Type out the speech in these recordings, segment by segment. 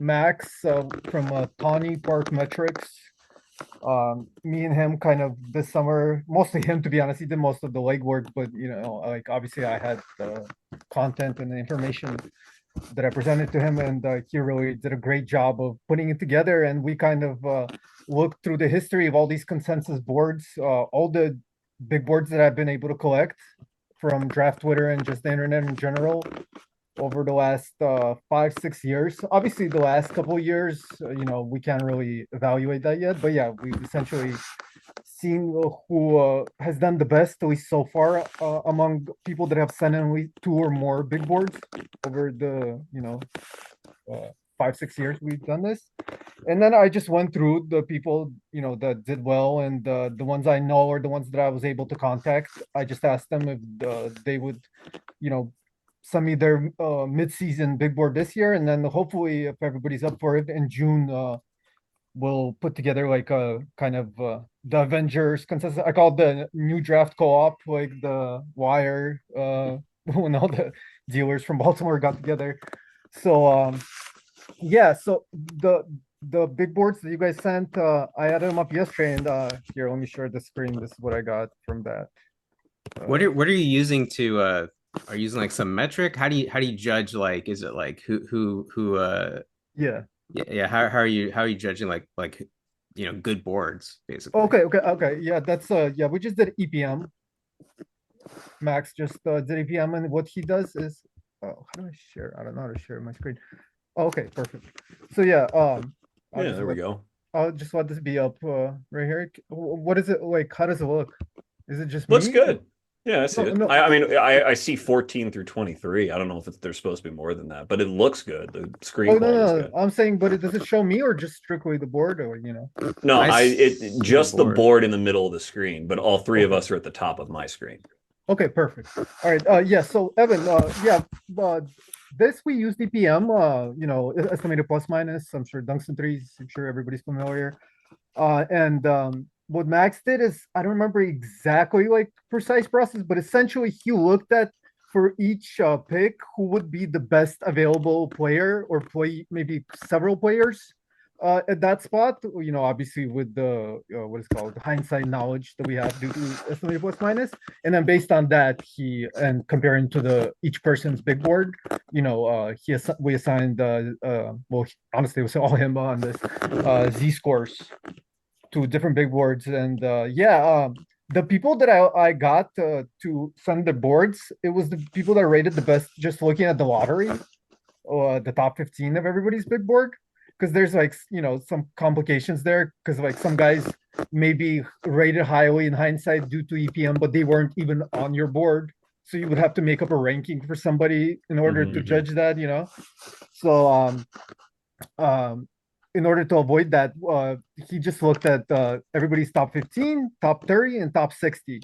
Max from Tawny Park Metrics. Me and him kind of this summer, mostly him to be honest. He did most of the legwork, but like obviously I had the content and the information that I presented to him, and he really did a great job of putting it together. And we kind of looked through the history of all these consensus boards, all the big boards that I've been able to collect from draft Twitter and just the internet in general over the last 5 6 years. Obviously the last couple of years, we can't really evaluate that yet, but yeah, we've essentially seen who has done the best, at least so far, among people that have sent in at least two or more big boards over the 5 6 years we've done this. And then I just went through the people that did well, and the ones I know or the ones that I was able to contact. I just asked them if they would you know send me their mid-season big board this year, and then hopefully if everybody's up for it in June, we'll put together like a kind of the Avengers consensus. I call it the new draft co-op, like the Wire, when all the dealers from Baltimore got together. So yeah, so the big boards that you guys sent, I added them up yesterday, and here, let me share the screen. This is what I got from that. What are you using to are you using like some metric? How do you judge, like, is it like who Yeah. yeah, how are you judging, like good boards basically? Okay. Yeah, that's yeah, we just did EPM. Max just did EPM, and what he does is, oh, how do I share? I don't know how to share my screen. Oh, okay, perfect. So yeah, I'll Yeah, just there we let go. this be up right here. What is it like? How does it look? Is it just Looks me? good. Yeah, I see No, it. no. I mean, I see 14 through 23. I don't know if there's supposed to be more than that, but it looks good. The Oh, screen no, quality is no, no. good. I'm saying, but does it show me or just strictly the board, or No, I it see the just the board. board in the middle of the screen, but all three of Okay. us are at the top of my screen. Okay, perfect. All right. Yeah. So Evan, yeah, uh, this we use DPM. Estimated plus minus. I'm sure Tungsten threes. I'm sure everybody's familiar. And what Max did is, I don't remember exactly like precise process, but essentially he looked at for each pick who would be the best available player or play maybe several players at that spot. Obviously with the what is called hindsight knowledge that we have due to estimated plus minus, and then based on that, he and comparing to the each person's big board, we assigned well, honestly, it was all him on this Z scores to different big boards. And yeah, the people that I got to send the boards, it was the people that rated the best just looking at the lottery, the top 15 of everybody's big board. Because there's like, some complications there. Because like some guys maybe rated highly in hindsight due to EPM, but they weren't even on your board. So you would have to make up a ranking for somebody in order to Mhm. judge that. So um, in order to avoid that, he just looked at everybody's top 15, top 30, and top 60.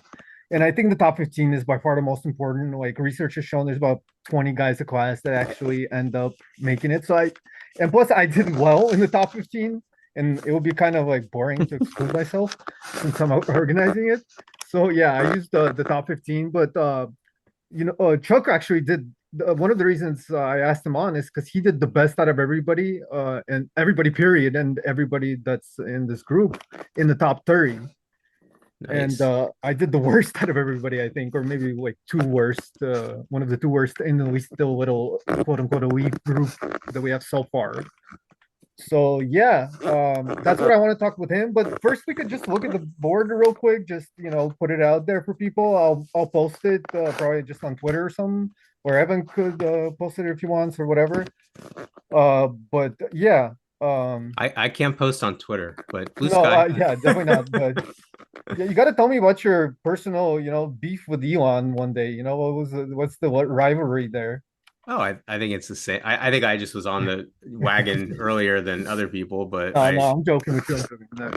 And I think the top 15 is by far the most important. Like research has shown there's about 20 guys a class that actually end up making it. And plus I did well in the top 15, and it would be kind of like boring to exclude myself since I'm organizing it. So yeah, I used the top 15, but Chuck actually did one of the reasons I asked him on is because he did the best out of everybody, and everybody, period, and everybody that's in this group in the top 30. And Nice. I did the worst out of everybody, I think, or maybe like two worst, one of the two worst in the least still little quote unquote elite group that we have so far. So yeah, that's what I want to talk with him. But first, we could just look at the board real quick. Just put it out there for people. I'll post it probably just on Twitter or something, or Evan could post it if he wants or whatever. But yeah, I can't post on Twitter, but Blue no, Sky. yeah, definitely not. But yeah, you got to tell me about your personal, beef with Elon one day. What's the what rivalry there? Oh, I think it's the same. I think I just was on the wagon earlier than other people, but No, I I'm joking with you. I'm joking. No,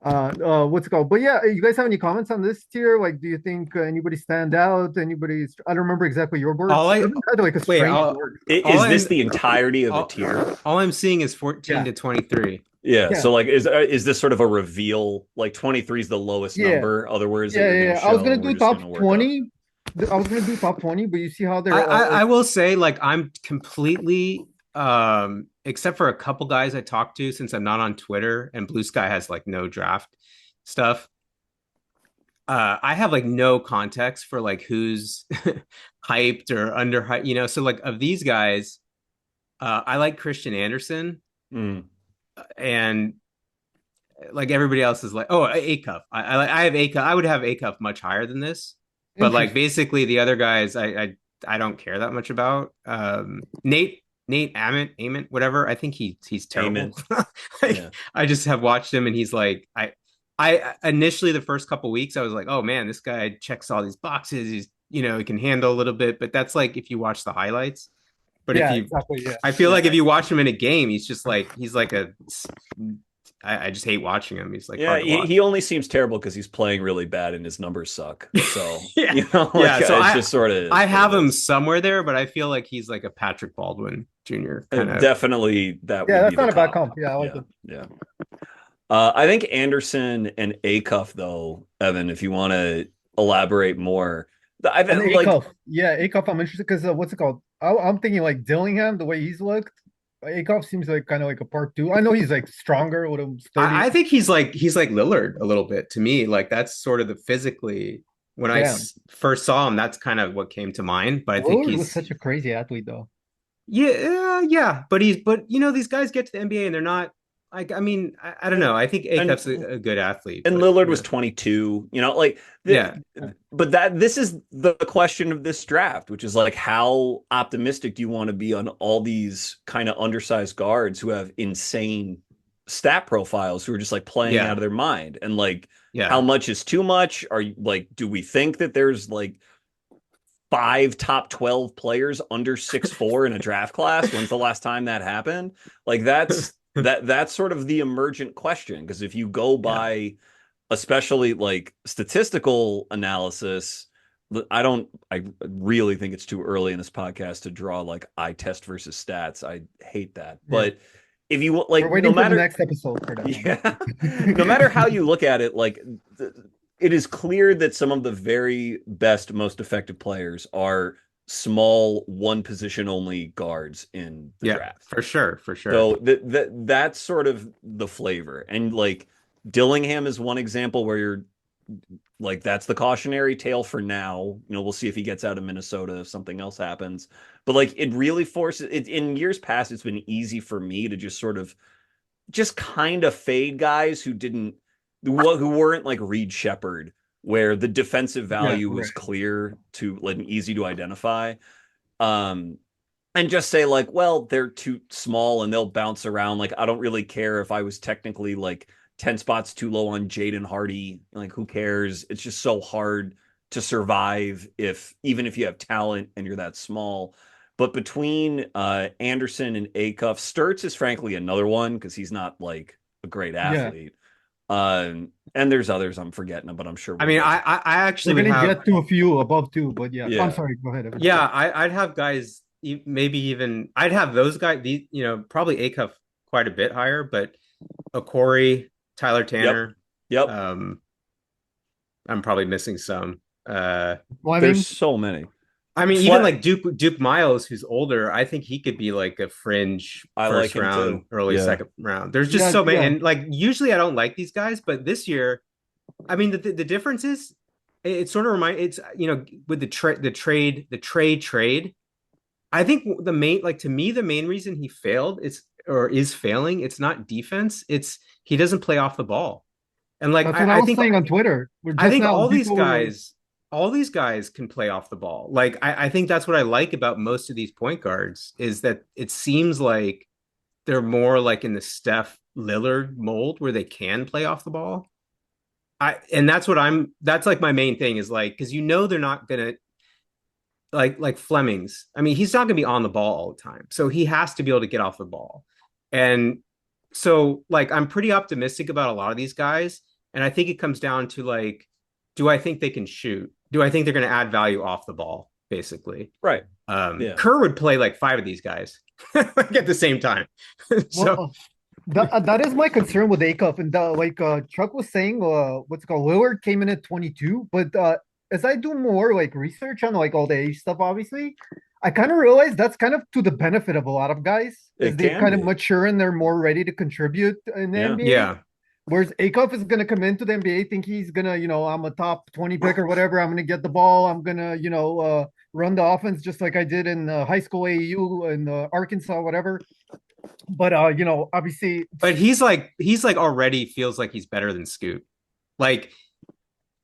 yeah. What's it called? But yeah, you guys have any comments on this tier? Like, do you think anybody stand out? Anybody's? I don't remember exactly your boards. all I Evan had like a wait, strange board. all Is this I'm the entirety of the all, tier? all I'm seeing is 14 Yeah, to 23. Yeah, yeah, so like is this sort of a reveal? Like 23 is the lowest yeah, number, other words that yeah, you're yeah, going to yeah. I was show, gonna and we're do just going top to work up. 20. I was gonna do top 20, but you see how I, they're I all like, I will say, like, I'm completely except for a couple guys I talked to since I'm not on Twitter and Blue Sky has like no draft stuff. I have like no context for like who's hyped or underhyped, you know. So like of these guys, I like Christian Anderson, Mm. and like everybody else is like, oh, Acuff. I have Acuff. I would have Acuff much higher than this, but like Interesting. basically the other guys, I don't care that much about. Nate Ament, whatever. I think he's terrible. Amen. Like Yeah. I just have watched him, and he's like I initially the first couple weeks I was like, oh man, this guy checks all these boxes. He's he can handle a little bit, but that's like if you watch the highlights. But if Yeah, you, exactly. Yeah. I feel Yeah. like if you watch him in a game, he's like a. I just hate watching him. He's like Yeah, hard to watch. he only seems terrible because he's playing really bad and his numbers suck. So, Yeah, like yeah. So it's just sort of I what have it him is. somewhere there, but I feel like he's like a Patrick Baldwin Jr. kind of. Definitely that Yeah, would be that's the not a bad cop. comp. Yeah, I like Yeah, it. yeah. I think Anderson and Acuff, though, Evan, if you want to elaborate more, I've And like Acuff, yeah, Acuff, I'm interested because what's it called? I'm thinking like Dillingham, the way he's looked. Acuff seems like kind of like a part two. I know he's like stronger with him sturdy. I think he's like Lillard a little bit to me. Like that's sort of the physically when Damn, first saw him, that's kind of what came to mind. But I think Lillard was he's such a crazy athlete, though. yeah, yeah. But these guys get to the NBA and they're not like I mean I don't and know. I think and Acuff's a good athlete, and but Lillard was 22, like yeah, but this is the question of this draft, which is like how optimistic do you want to be on all these kind of undersized guards who have insane stat profiles who are just like playing out yeah, of their mind and like how yeah. much is too much? Are you like do we think that there's like five top 12 players under 6'4" in a draft class? When's the last time that happened? Like that's sort of the emergent question. Because if you go Yeah. by especially like statistical analysis, I really think it's too early in this podcast to draw like eye test versus stats. I hate that. Yeah, But if you we're like, no waiting for the matter, next episode for that one. yeah, no matter how you look at it, like it is clear that some of the very best, most effective players are small, one position only guards in the Yeah, draft. for sure, for sure. So that's sort of the flavor. And like Dillingham is one example where you're like that's the cautionary tale for now. We'll see if he gets out of Minnesota if something else happens. But like it really forces it in years past, it's been easy for me to just sort of just kind of fade guys who weren't like Reed Shepard, where the defensive Yeah, value right. was clear to like easy to identify. Um, and just say like, well, they're too small and they'll bounce around. Like, I don't really care if I was technically like 10 spots too low on Jaden Hardy. Like, who cares? It's just so hard to survive even if you have talent and you're that small. But between Anderson and Acuff, Sturts is frankly another one because he's not like a great Yeah, athlete. And there's others I'm forgetting, but I'm sure I we'll mean, get to. I actually we're would gonna have get to a few above two, but yeah, I'm Yeah. sorry. Go ahead, Evan. yeah, I'd have guys maybe even I'd have those guys these probably Acuff quite a bit higher, but a Corey, Tyler Yep. Tanner, Yep. I'm probably missing some. There's Fleming. so many. I mean, even like Duke Miles, who's older, I think he could be like a fringe I like first him round, too. early Yeah. second round. There's just Yeah, so many, yeah. and like usually I don't like these guys, but this year, I mean, the difference is it sort of it's with the trade. I think the main like to me the main reason he failed is failing. It's not defense. It's he doesn't play off the ball, and like That's what I I was think saying on Twitter. We're I just think now people were like, all these guys can play off the ball. Like I think that's what I like about most of these point guards is that it seems like they're more like in the Steph Lillard mold where they can play off the ball. And that's like my main thing is like because they're not gonna like Fleming's. I mean, he's not gonna be on the ball all the time. So he has to be able to get off the ball. And so like I'm pretty optimistic about a lot of these guys. And I think it comes down to like, do I think they can shoot? Do I think they're gonna add value off the ball, basically? Right. Yeah. Kerr would play like five of these guys like at the same time. So well, that is my concern with Acuff. And like Chuck was saying, what's it called? Lillard came in at 22, but as I do more like research on like all the age stuff, obviously, I kind of realize that's kind of to the benefit of a lot of guys, as It they can kind of be. mature and they're more ready to contribute in the Yeah. NBA. Yeah. Whereas Acuff is going to come into the NBA, think he's going to, I'm a top 20 pick or whatever. I'm going to get the ball. I'm going to, run the offense just like I did in high school AU and Arkansas, whatever. But, obviously, But he's like already feels like he's better than Scoot. Like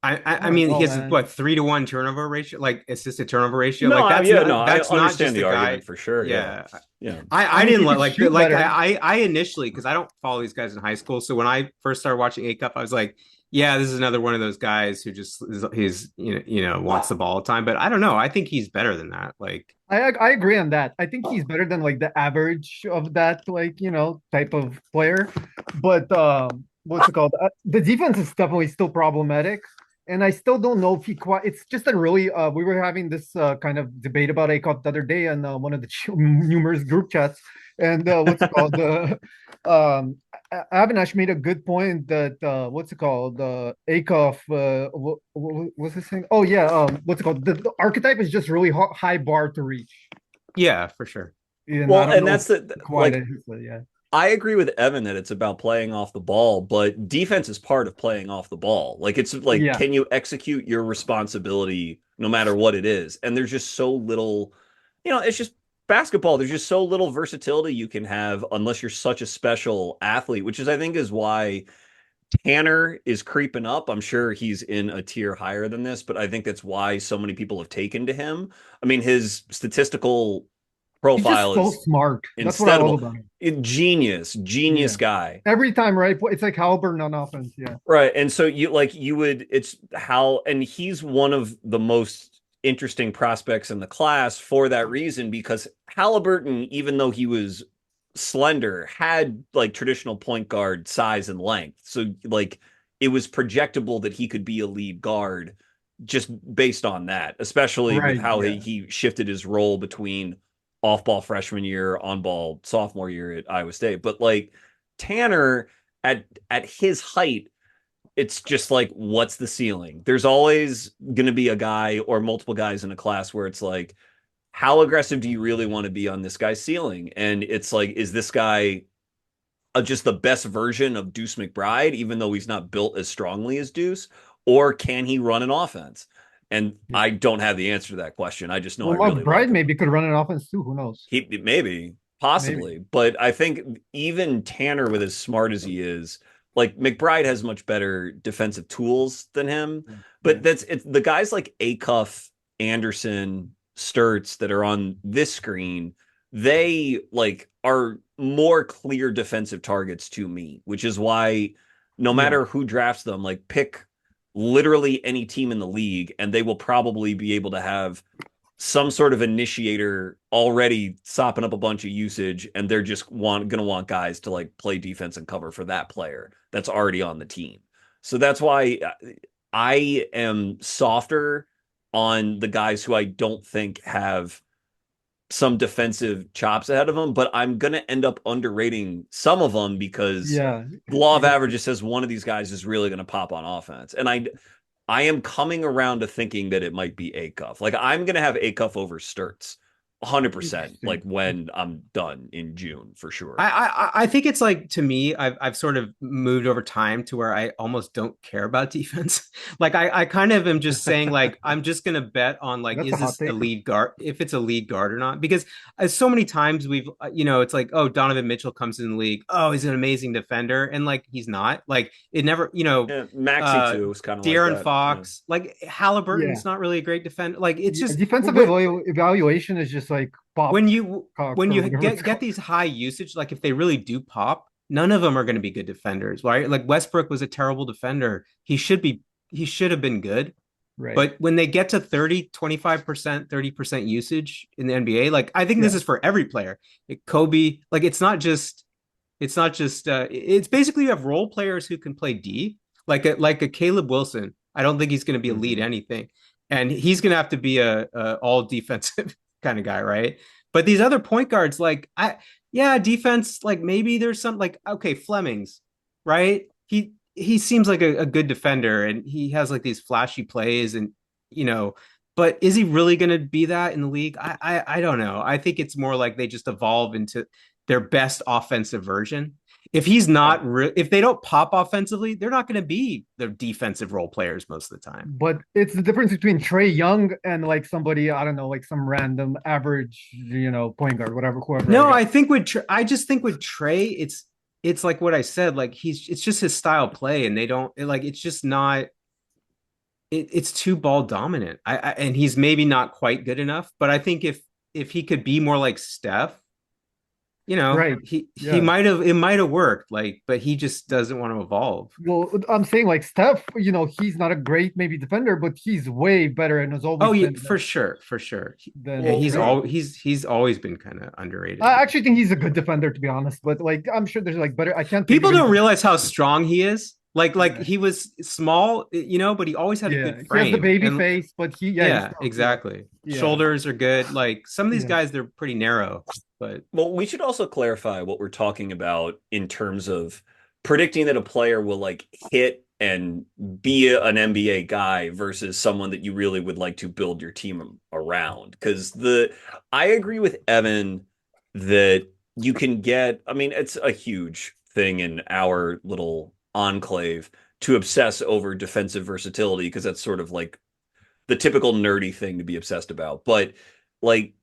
I I don't mean, know, he has man. what 3-to-1 turnover ratio, like assisted turnover ratio. No, Like I, that's yeah, no, not I that's not understand just the a guy. argument for sure. Yeah. Yeah, Yeah. I I mean, didn't he could like shoot like better. I initially, because I don't follow these guys in high school. So when I first started watching A Cup, I was like, yeah, this is another one of those guys who just he's wants the ball all the time. But I don't know. I think he's better than that. Like I agree on that. I think he's better than like the average of that like type of player. But what's it called? The defense is definitely still problematic, and I still don't know if he quite. It's just a really we were having this kind of debate about ACOP the other day on one of the numerous group chats, and what's it called? Avinash made a good point that what's it called? Acuff, what was this thing? Oh yeah, what's it called? The archetype is just really high bar to reach, yeah, for sure. and I Well, don't and know that's if the quite like is, yeah. I agree with Evan that it's about playing off the ball, but defense is part of playing off the ball. Like it's like, Yeah, can you execute your responsibility no matter what it is? And there's just so little, it's just basketball. There's just so little versatility you can have unless you're such a special athlete, which is I think is why Tanner is creeping up. I'm sure he's in a tier higher than this, but I think that's why so many people have taken to him. I mean, his statistical he's just profile so is smart. That's what I love instantable. about him. Genius Yeah, guy. every time, right? It's like Halliburton on offense. Yeah, Right. And so you would, it's how, and he's one of the most interesting prospects in the class for that reason, because Halliburton, even though he was slender, had like traditional point guard size and length. So like it was projectable that he could be a lead guard just based on that, especially with right. how Yeah, he shifted his role between off ball freshman year, on ball sophomore year at Iowa State. But like Tanner at his height, it's just like, what's the ceiling? There's always going to be a guy or multiple guys in a class where it's like, how aggressive do you really want to be on this guy's ceiling? And it's like, is this guy just the best version of Deuce McBride, even though he's not built as strongly as Deuce? Or can he run an offense? And yeah. I don't have the answer to that question. I just know I Well, really McBride like him. maybe could run an offense too. Who knows? He maybe, Maybe. possibly, but I think even Tanner, with as smart as he is, like McBride has much better defensive tools than him. Yeah. But it's the guys like Acuff, Anderson, Sturts that are on this screen. They like are more clear defensive targets to me, which is why no Yeah. matter who drafts them, like pick literally any team in the league, and they will probably be able to have some sort of initiator already sopping up a bunch of usage, and they're just gonna want guys to like play defense and cover for that player that's already on the team. So that's why I am softer on the guys who I don't think have some defensive chops ahead of them, but I'm gonna end up underrating some of them because Yeah. the law of You averages says one of these guys is really gonna pop on offense. And I am coming around to thinking that it might be Acuff. Like I'm gonna have Acuff over Sturts, 100%. Like interesting. when I'm done in June for sure. I think it's like, to me, I've sort of moved over time to where I almost don't care about defense. Like I kind of am just saying, like, I'm just gonna bet on, like, That's a is hot this a take. lead guard, if it's a lead guard or not? Because so many times we've it's like, oh, Donovan Mitchell comes in the league, oh, he's an amazing defender, and like he's not. Like it never, Yeah, Maxi uh too is kind of like De'Aaron that. Yeah. Fox, like Yeah. Halliburton's not really a great defender. Like it's Yeah. just Defensive evaluation is just like pop when you cock when or you whatever it's get called. these high usage, like if they really do pop, none of them are going to be good defenders, right? Like Westbrook was a terrible defender. He should have been good. Right. But when they get to 30, 25%, 30% usage in the NBA, like I think this Yeah. is for every player. Kobe, like it's basically you have role players who can play D, like a Caleb Wilson. I don't think he's going to be a lead Mm-hmm. anything. And he's going to have to be a all defensive kind of guy, right? But these other point guards, like yeah, defense, like maybe there's some, like, okay, Fleming's, right? He seems like a good defender, and he has like these flashy plays, and you know, But is he really going to be that in the league? I don't know. I think it's more like they just evolve into their best offensive version. If he's not, if they don't pop offensively, they're not going to be the defensive role players most of the time. But it's the difference between Trey Young and like somebody, I don't know, like some random average, point guard, whatever, whoever I No, got. I think I just think with Trey, it's like what I said. Like it's just his style play, and they don't like. It's just not. It's too ball dominant. And he's maybe not quite good enough. But I think if he could be more like Steph, Right. he Yeah. might have it might have worked. Like, but he just doesn't want to evolve. Well, I'm saying like Steph, he's not a great maybe defender, but he's way better and has Oh, always yeah, been for sure, for sure. And than Well, Trey. he's always been kind of underrated. I actually think he's a good defender, to be honest. But like, I'm sure there's like better. I can't think People of don't any. realize how strong he is. Like Yeah, he was small, but he always had a yeah. good He has the frame. baby And face, but he's yeah, still, yeah, exactly. yeah, Shoulders are good. Like some of these yeah. guys, they're pretty narrow, but well, we should also clarify what we're talking about in terms of predicting that a player will like hit and be an NBA guy versus someone that you really would like to build your team around. Because I agree with Evan that you can get, I mean, it's a huge thing in our little enclave to obsess over defensive versatility because that's sort of like the typical nerdy thing to be obsessed about. But like,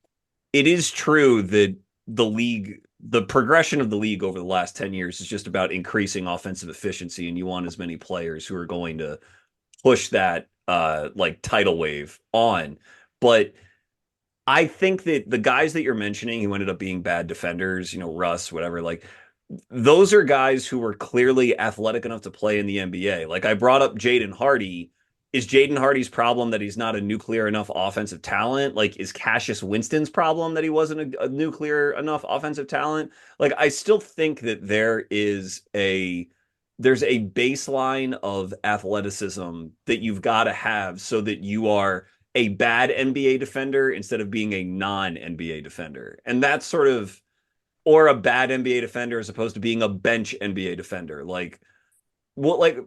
it is true that the progression of the league over the last 10 years is just about increasing offensive efficiency, and you want as many players who are going to push that like tidal wave on. But I think that the guys that you're mentioning who ended up being bad defenders, Russ, whatever, like those are guys who were clearly athletic enough to play in the NBA. Like I brought up Jaden Hardy. Is Jaden Hardy's problem that he's not a nuclear enough offensive talent? Like, is Cassius Winston's problem that he wasn't a nuclear enough offensive talent? Like, I still think that there's a baseline of athleticism that you've got to have so that you are a bad NBA defender instead of being a non NBA defender. And that's sort of or a bad NBA defender as opposed to being a bench NBA defender. Like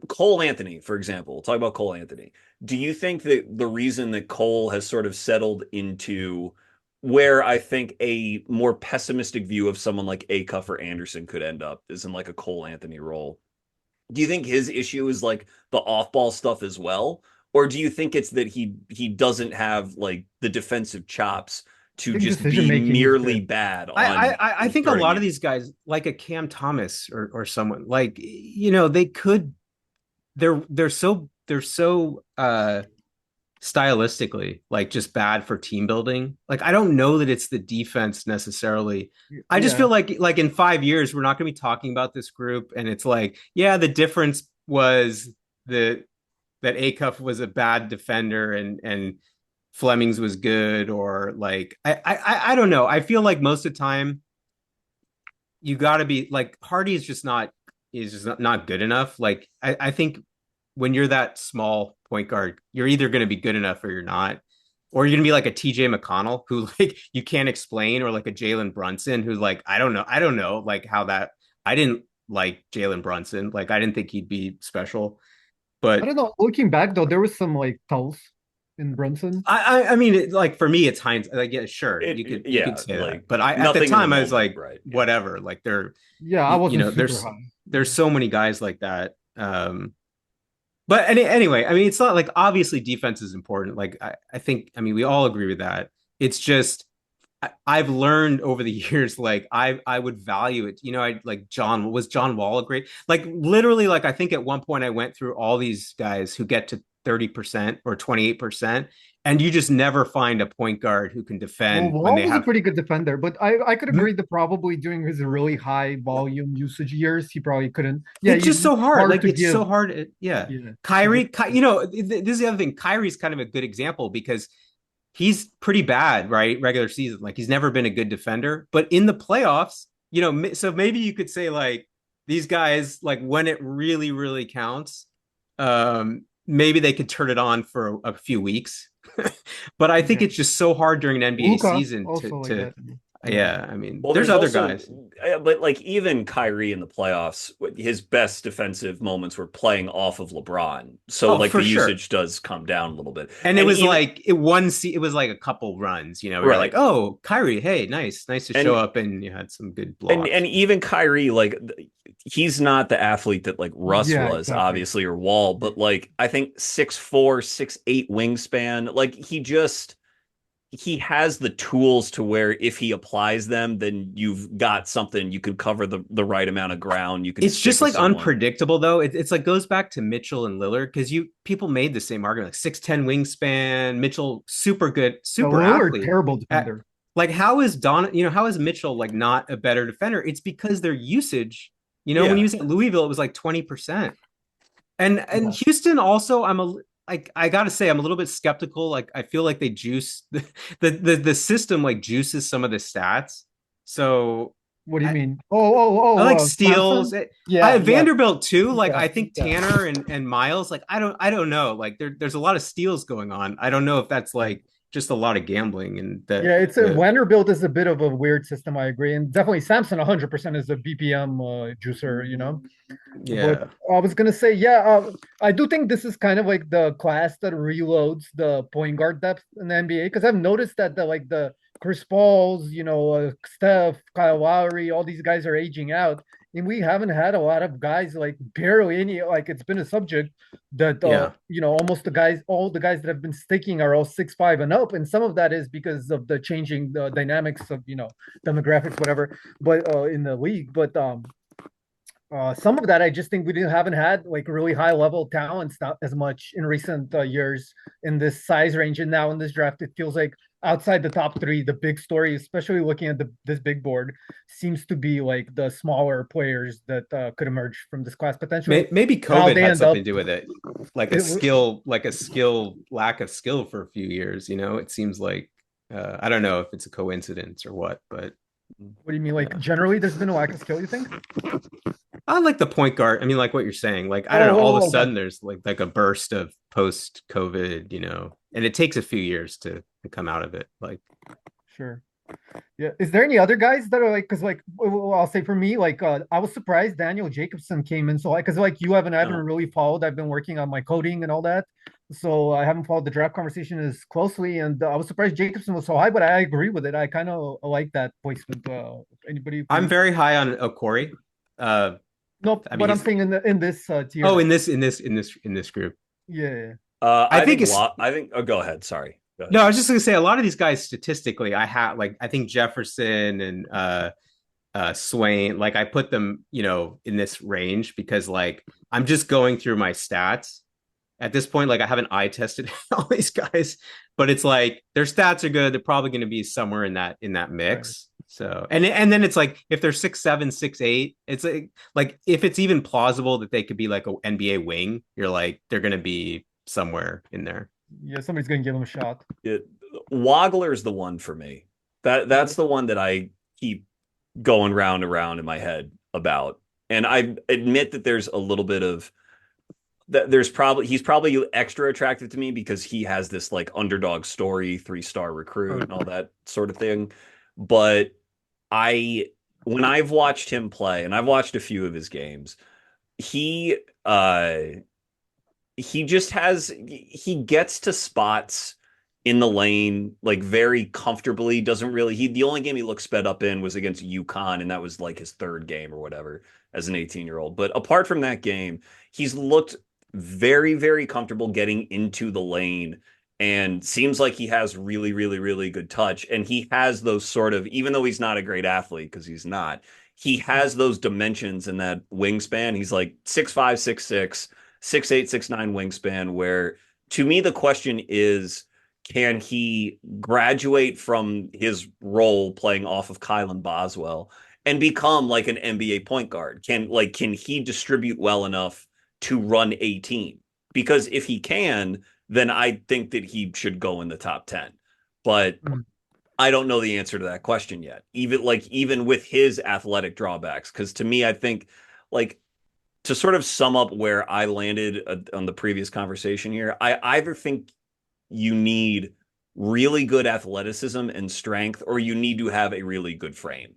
Cole Anthony, for example. We'll talk about Cole Anthony. Do you think that the reason that Cole has sort of settled into where I think a more pessimistic view of someone like Acuff or Anderson could end up is in like a Cole Anthony role? Do you think his issue is like the off-ball stuff as well? Or do you think it's that he doesn't have like the defensive chops I to think just decision be making is merely there. bad I on think a starting lot of games? these guys, like a Cam Thomas or someone, like they could they're so stylistically like just bad for team building. Like I don't know that it's the defense necessarily. I just Yeah. feel like in 5 years we're not going to be talking about this group, and it's like, yeah, the difference was the that Acuff was a bad defender and Fleming's was good, or like I don't know. I feel like most of the time you got to be like Hardy is just not good enough. Like I think when you're that small point guard, you're either going to be good enough or you're not, or you're going to be like a TJ McConnell who like you can't explain, or like a Jalen Brunson who like I don't know like how that I didn't like Jalen Brunson, like I didn't think he'd be special, I but don't know. Looking back though, there was some like tells in Brunson. I mean like for me it's hindsight. Like yeah, sure you could Yeah, say like that, but I at the nothing in the time I was moment, like right? Yeah. whatever. Like there, Yeah, I wasn't super there's high. there's so many guys like that. But anyway, I mean, it's not like obviously defense is important. Like I think, I mean, we all agree with that. It's just I've learned over the years, like I would value it. I like John Wall a great, like literally, like I think at one point I went through all these guys who get to 30% or 28%, and you just never find a point guard who can Well, defend when Wall they was a have. pretty good defender, but I could agree that probably during his really high volume usage years, he probably couldn't. Yeah, It's just so hard. hard Like to it's give. so hard. Yeah. Yeah, to give. Kyrie, this is the other thing. Kyrie's kind of a good example because he's pretty bad, right? Regular season. Like he's never been a good defender, but in the playoffs, so maybe you could say like these guys, like when it really, really counts, maybe they could turn it on for a few weeks. But I think Yeah, it's just so hard during an NBA Luca season also like that. Yeah, I mean, Well, there's there's other also, guys. but like even Kyrie in the playoffs, his best defensive moments were playing off of LeBron. So Oh, like for the sure. usage does come down a little bit. And it And was even like it was like a couple runs, you know, where you're like, right. oh, Kyrie, hey, nice to show And up, and you had some good and blocks. even Kyrie, like he's not the athlete that like Russ Yeah, was, exactly. obviously, or Wall, but like I think 6'4", 6'8" wingspan. Like he has the tools to where if he applies them, then you've got something. You can cover the right amount of ground. You can It's stick just with like someone. unpredictable though. It's like goes back to Mitchell and Lillard because you people made the same argument, like 6'10" wingspan, Mitchell super good, The super Lillard, athlete. terrible At, defender. like how is how is Mitchell like not a better defender? It's because their usage, when he Yeah. was at Louisville, it was like 20%. And Yeah. Houston also, I gotta say, I'm a little bit skeptical. Like I feel like they juice the system like juices some of the stats. So What do you I, mean? I like steals. Samson? Yeah, yeah, Vanderbilt too. Like yeah, I think yeah. Tanner and Miles. Like I don't know. Like there's a lot of steals going on. I don't know if that's like just a lot of gambling and Yeah, it's a the Vanderbilt is a bit of a weird system, I agree. And definitely Samson 100% is a BPM juicer. But yeah I was gonna say, yeah, I do think this is kind of like the class that reloads the point guard depth in the NBA because I've noticed that the Chris Pauls, Steph, Kyle Lowry, all these guys are aging out, and we haven't had a lot of guys like barely any. Like it's been a subject that yeah. almost all the guys that have been sticking are all 6'5" and up, and some of that is because of the changing the dynamics of demographics, whatever. But in the league, but some of that I just think we didn't haven't had like really high level talents not as much in recent years in this size range, and now in this draft it feels like outside the top three, the big story, especially looking at this big board, seems to be like the smaller players that could emerge from this class potentially. Maybe How COVID they had end something up, to do with it. it, Like a skill lack of skill for a few years. It seems like I don't know if it's a coincidence or what, but what do you mean? Like yeah. generally, there's been a lack of skill. You think? I like the point guard. I mean, like what you're saying. Like I don't know. All of a Oh, sudden, there's like a burst of post COVID. And it takes a few years to come out of it. Like sure. Yeah. Is there any other guys that are like, because like, I'll say for me, like, I was surprised Daniel Jacobson came in. So like, because like I haven't No. really followed. I've been working on my coding and all that. So I haven't followed the draft conversation as closely. And I was surprised Jacobson was so high, but I agree with it. I kind of like that placement. Anybody for I'm you? very high on Okori. Uh, Nope. I mean, But I'm he's saying in this tier in now. this group. Yeah. I think it's I think. Oh, go ahead. Sorry. Go no. ahead. I was just gonna say a lot of these guys statistically, I think Jefferson and Swain, like I put them, in this range because like I'm just going through my stats at this point. Like I haven't eye tested all these guys, but it's like their stats are good. They're probably going to be somewhere in that Right. mix. So and then it's like if they're 6'7", 6'8", it's like if it's even plausible that they could be like a NBA wing, you're like they're going to be somewhere in there. Yeah. Somebody's gonna give him a shot. It, Wagler's the one for me. That's the one that I keep going round and round in my head about. And I admit that there's a little bit of that. He's probably extra attractive to me because he has this like underdog story, 3-star recruit, Sure. and all that sort of thing. But I, when I've watched him play, and I've watched a few of his games, he uh he gets to spots in the lane like very comfortably. Doesn't really the only game he looked sped up in was against UConn, and that was like his third game or whatever as an 18-year-old. But apart from that game, he's looked very, very comfortable getting into the lane and seems like he has really, really, really good touch. And he has those sort of, even though he's not a great athlete, because he's not, he has those dimensions in that wingspan. He's like 6'5", 6'6", 6'8", 6'9" wingspan, where to me the question is, can he graduate from his role playing off of Kylan Boswell and become like an NBA point guard? Can he distribute well enough to run a team? Because if he can, then I think that he should go in the top 10. But Mm. I don't know the answer to that question yet. Even with his athletic drawbacks, because to me, I think like to sort of sum up where I landed on the previous conversation here, I either think you need really good athleticism and strength, or you need to have a really good frame.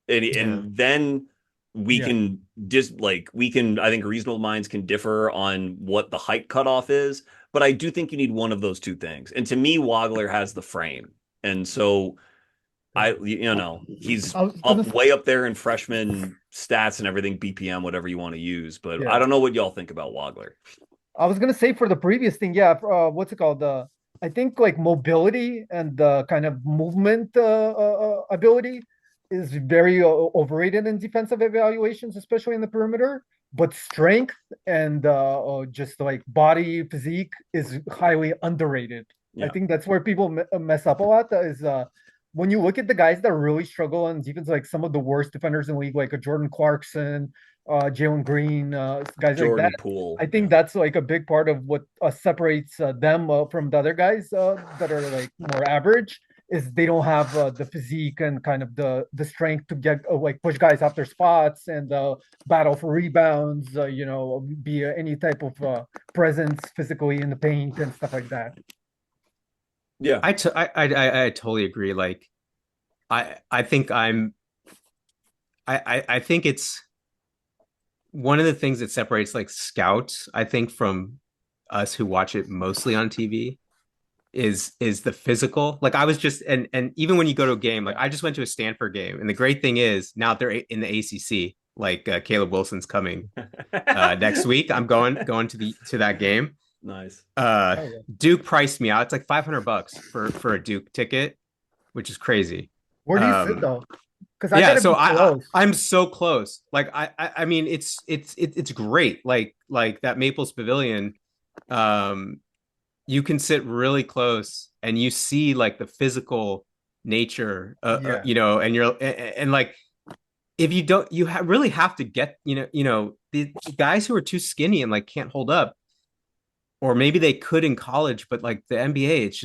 And then we Yeah. can just like we can I think reasonable minds can differ on what the height cutoff is, but I do think you need one of those two things. And to me, Wagler has the frame. And so he's I was gonna up s- way up there in freshman stats and everything, BPM, whatever you want to use. But I yeah. don't know what y'all think about Wagler. I was gonna say for the previous thing, yeah. What's it called? I think like mobility and the kind of movement ability is very overrated in defensive evaluations, especially in the perimeter. But strength and just like body physique is highly underrated. I Yeah. think that's where people mess up a lot. Is when you look at the guys that really struggle on defense, like some of the worst defenders in the league, like a Jordan Clarkson, Jalen Green, guys like that. Jordan Poole. I think that's like a big part of what separates them from the other guys that are like more average is they don't have the physique and kind of the strength to get like push guys off their spots and battle for rebounds, be any type of presence physically in the paint and stuff like that. Yeah. I totally agree. Like I think I think it's one of the things that separates like scouts, I think, from us who watch it mostly on TV is the physical. Like I was just and even when you go to a game, like I just went to a Stanford game, and the great thing is now they're in the ACC. Like Caleb Wilson's coming next week. I'm going to that game. Nice. Uh, Oh yeah. Duke priced me out. It's like $500 for a Duke ticket, which is crazy. Where do you sit Um, though? Because I yeah, gotta so be close. I'm so close. Like I mean it's great. Like that Maples Pavilion, um, you can sit really close and you see like the physical nature, Yeah. and and like if you don't, really have to get, the guys who are too skinny and like can't hold up, or maybe they could in college, but like the NBA, it's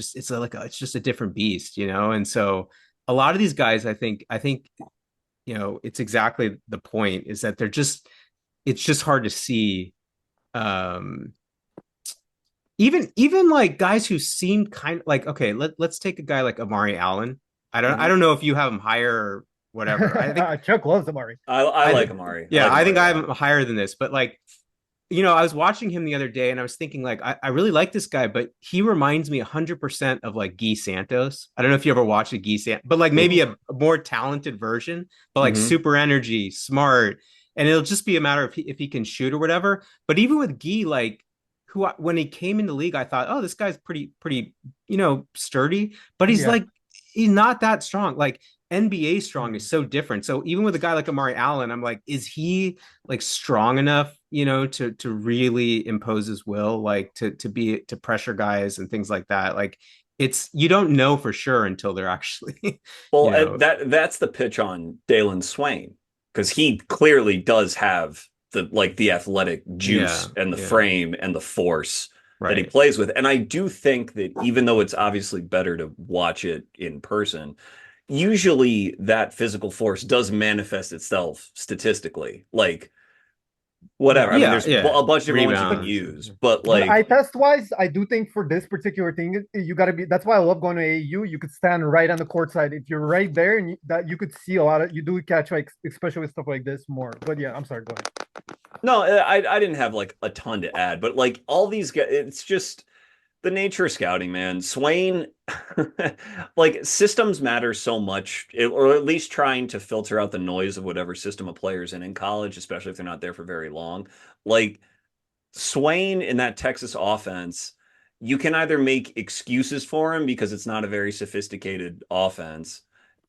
just a different beast, and so a lot of these guys, I think it's exactly the point is that it's just hard to see. Um, even like guys who seem kind of like, okay, let's take a guy like Amari Allen. I Mhm. don't know if you have him higher or whatever. Chuck loves Amari. I I like think Amari. I yeah, like I think Amari a I have lot. him higher than this, but like, I was watching him the other day and I was thinking like I really like this guy, but he reminds me 100% of like Guy Santos. I don't know if you ever watched a Guy Santos, but like maybe Ooh. a more talented version, but like Hmm. super energy, smart, and it'll just be a matter of if he can shoot or whatever. But even with Guy, like when he came into the league, I thought, oh, this guy's pretty, sturdy, but Yeah. he's not that strong. Like NBA strong Mm. is so different. So even with a guy like Amari Allen, I'm like, is he like strong enough, to really impose his will, like to pressure guys and things like that. Like you don't know for sure until they're actually, you Well, know, that's the pitch on Dalen Swain because he clearly does have the athletic yeah, juice and the yeah, frame and the force that he right. plays with. And I do think that even though it's obviously better to watch it in person, usually that physical force does manifest itself statistically. Like whatever. Yeah. I mean, Yeah, there's yeah. a bunch of different ones you can Rebounds. use, but But eye like test wise, I do think for this particular thing, you got to be. That's why I love going to AAU. You could stand right on the court side. If you're right there, and that you could see a lot of. You do catch like, especially with stuff like this more. But yeah, I'm sorry. Go ahead. no, I didn't have like a ton to add, but like all these guys, it's just the nature of scouting, man. Swain, like systems matter so much, or at least trying to filter out the noise of whatever system a player's in college, especially if they're not there for very long. Like Swain in that Texas offense, you can either make excuses for him because it's not a very sophisticated offense.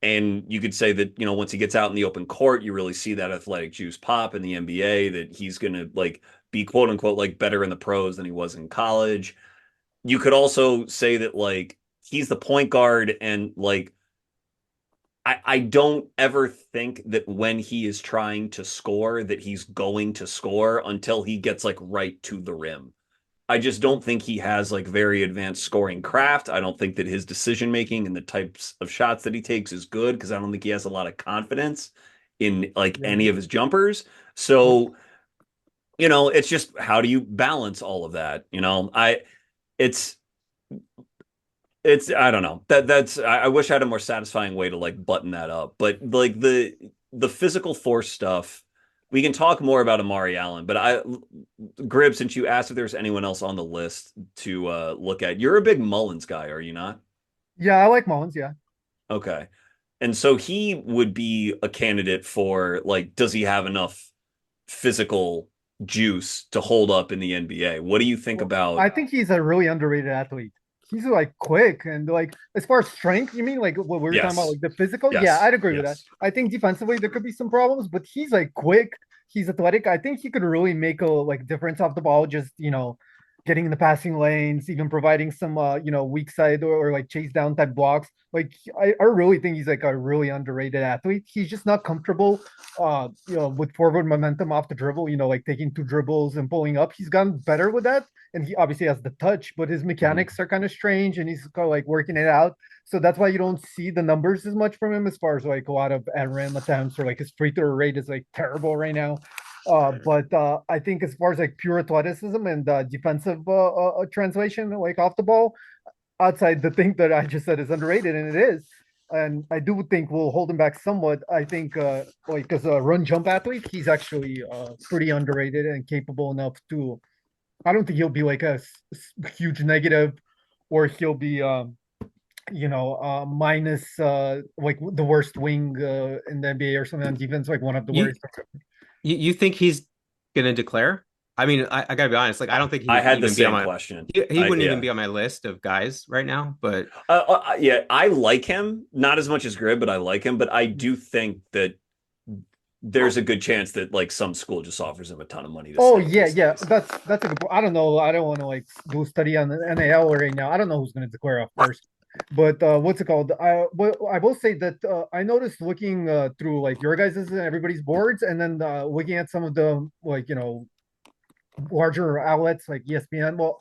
And you could say that, once he gets out in the open court, you really see that athletic juice pop in the NBA, that he's going to like be quote unquote like better in the pros than he was in college. You could also say that like he's the point guard and like I don't ever think that when he is trying to score that he's going to score until he gets like right to the rim. I just don't think he has like very advanced scoring craft. I don't think that his decision making and the types of shots that he takes is good because I don't think he has a lot of confidence in like Yeah. any of his jumpers. Yep. So, it's just how do you balance all of that? It's It's I don't know. That's I wish I had a more satisfying way to like button that up. But like the physical force stuff, we can talk more about Amari Allen. But Grib, since you asked if there's anyone else on the list to look at, you're a big Mullins guy, are you not? Yeah, I like Mullins. Yeah. Okay. And so he would be a candidate for like, does he have enough physical juice to hold up in the NBA? What do you think Well, about? I think he's a really underrated athlete. He's like quick and like as far as strength, you mean like what we were talking about, Yes, like the physical? Yeah, yes, I'd agree with that. yes. I think defensively there could be some problems, but he's like quick. He's athletic. I think he could really make a like difference off the ball, just getting in the passing lanes, even providing some weak side or like chase down type blocks. Like I really think he's like a really underrated athlete. He's just not comfortable with forward momentum off the dribble, like taking two dribbles and pulling up. He's gotten better with that. And he obviously has the touch, but his Mhm. mechanics are kind of strange and he's kind of like working it out. So that's why you don't see the numbers as much from him as far as like a lot of at rim attempts or like his free throw rate is like terrible right now. But I think as far as like pure athleticism and defensive translation, like off the ball, outside the thing that I just said is underrated, and it is. And I do think we'll hold him back somewhat. I think, like as a run jump athlete, he's actually pretty underrated and capable enough to. I don't think he'll be like a huge negative, or he'll be, minus like the worst wing in the NBA or something on defense, like one of the You worst. you think he's gonna declare? I mean, I gotta be honest. Like, I don't think he I would had the even be on same my. question. He I wouldn't even yeah. be on my list of guys right now. But Yeah, I like him, not as much as Grib, but I like him. But I do think that there's a good chance that like some school just offers him a ton of money to Oh stay if yeah, he yeah. stays. That's a good point. I don't know. I don't want to like do a study on the NAL right now. I don't know who's going to declare, of course. But what's it called? I will say that I noticed looking through like your guys' and everybody's boards, and then looking at some of the like larger outlets like ESPN. Well,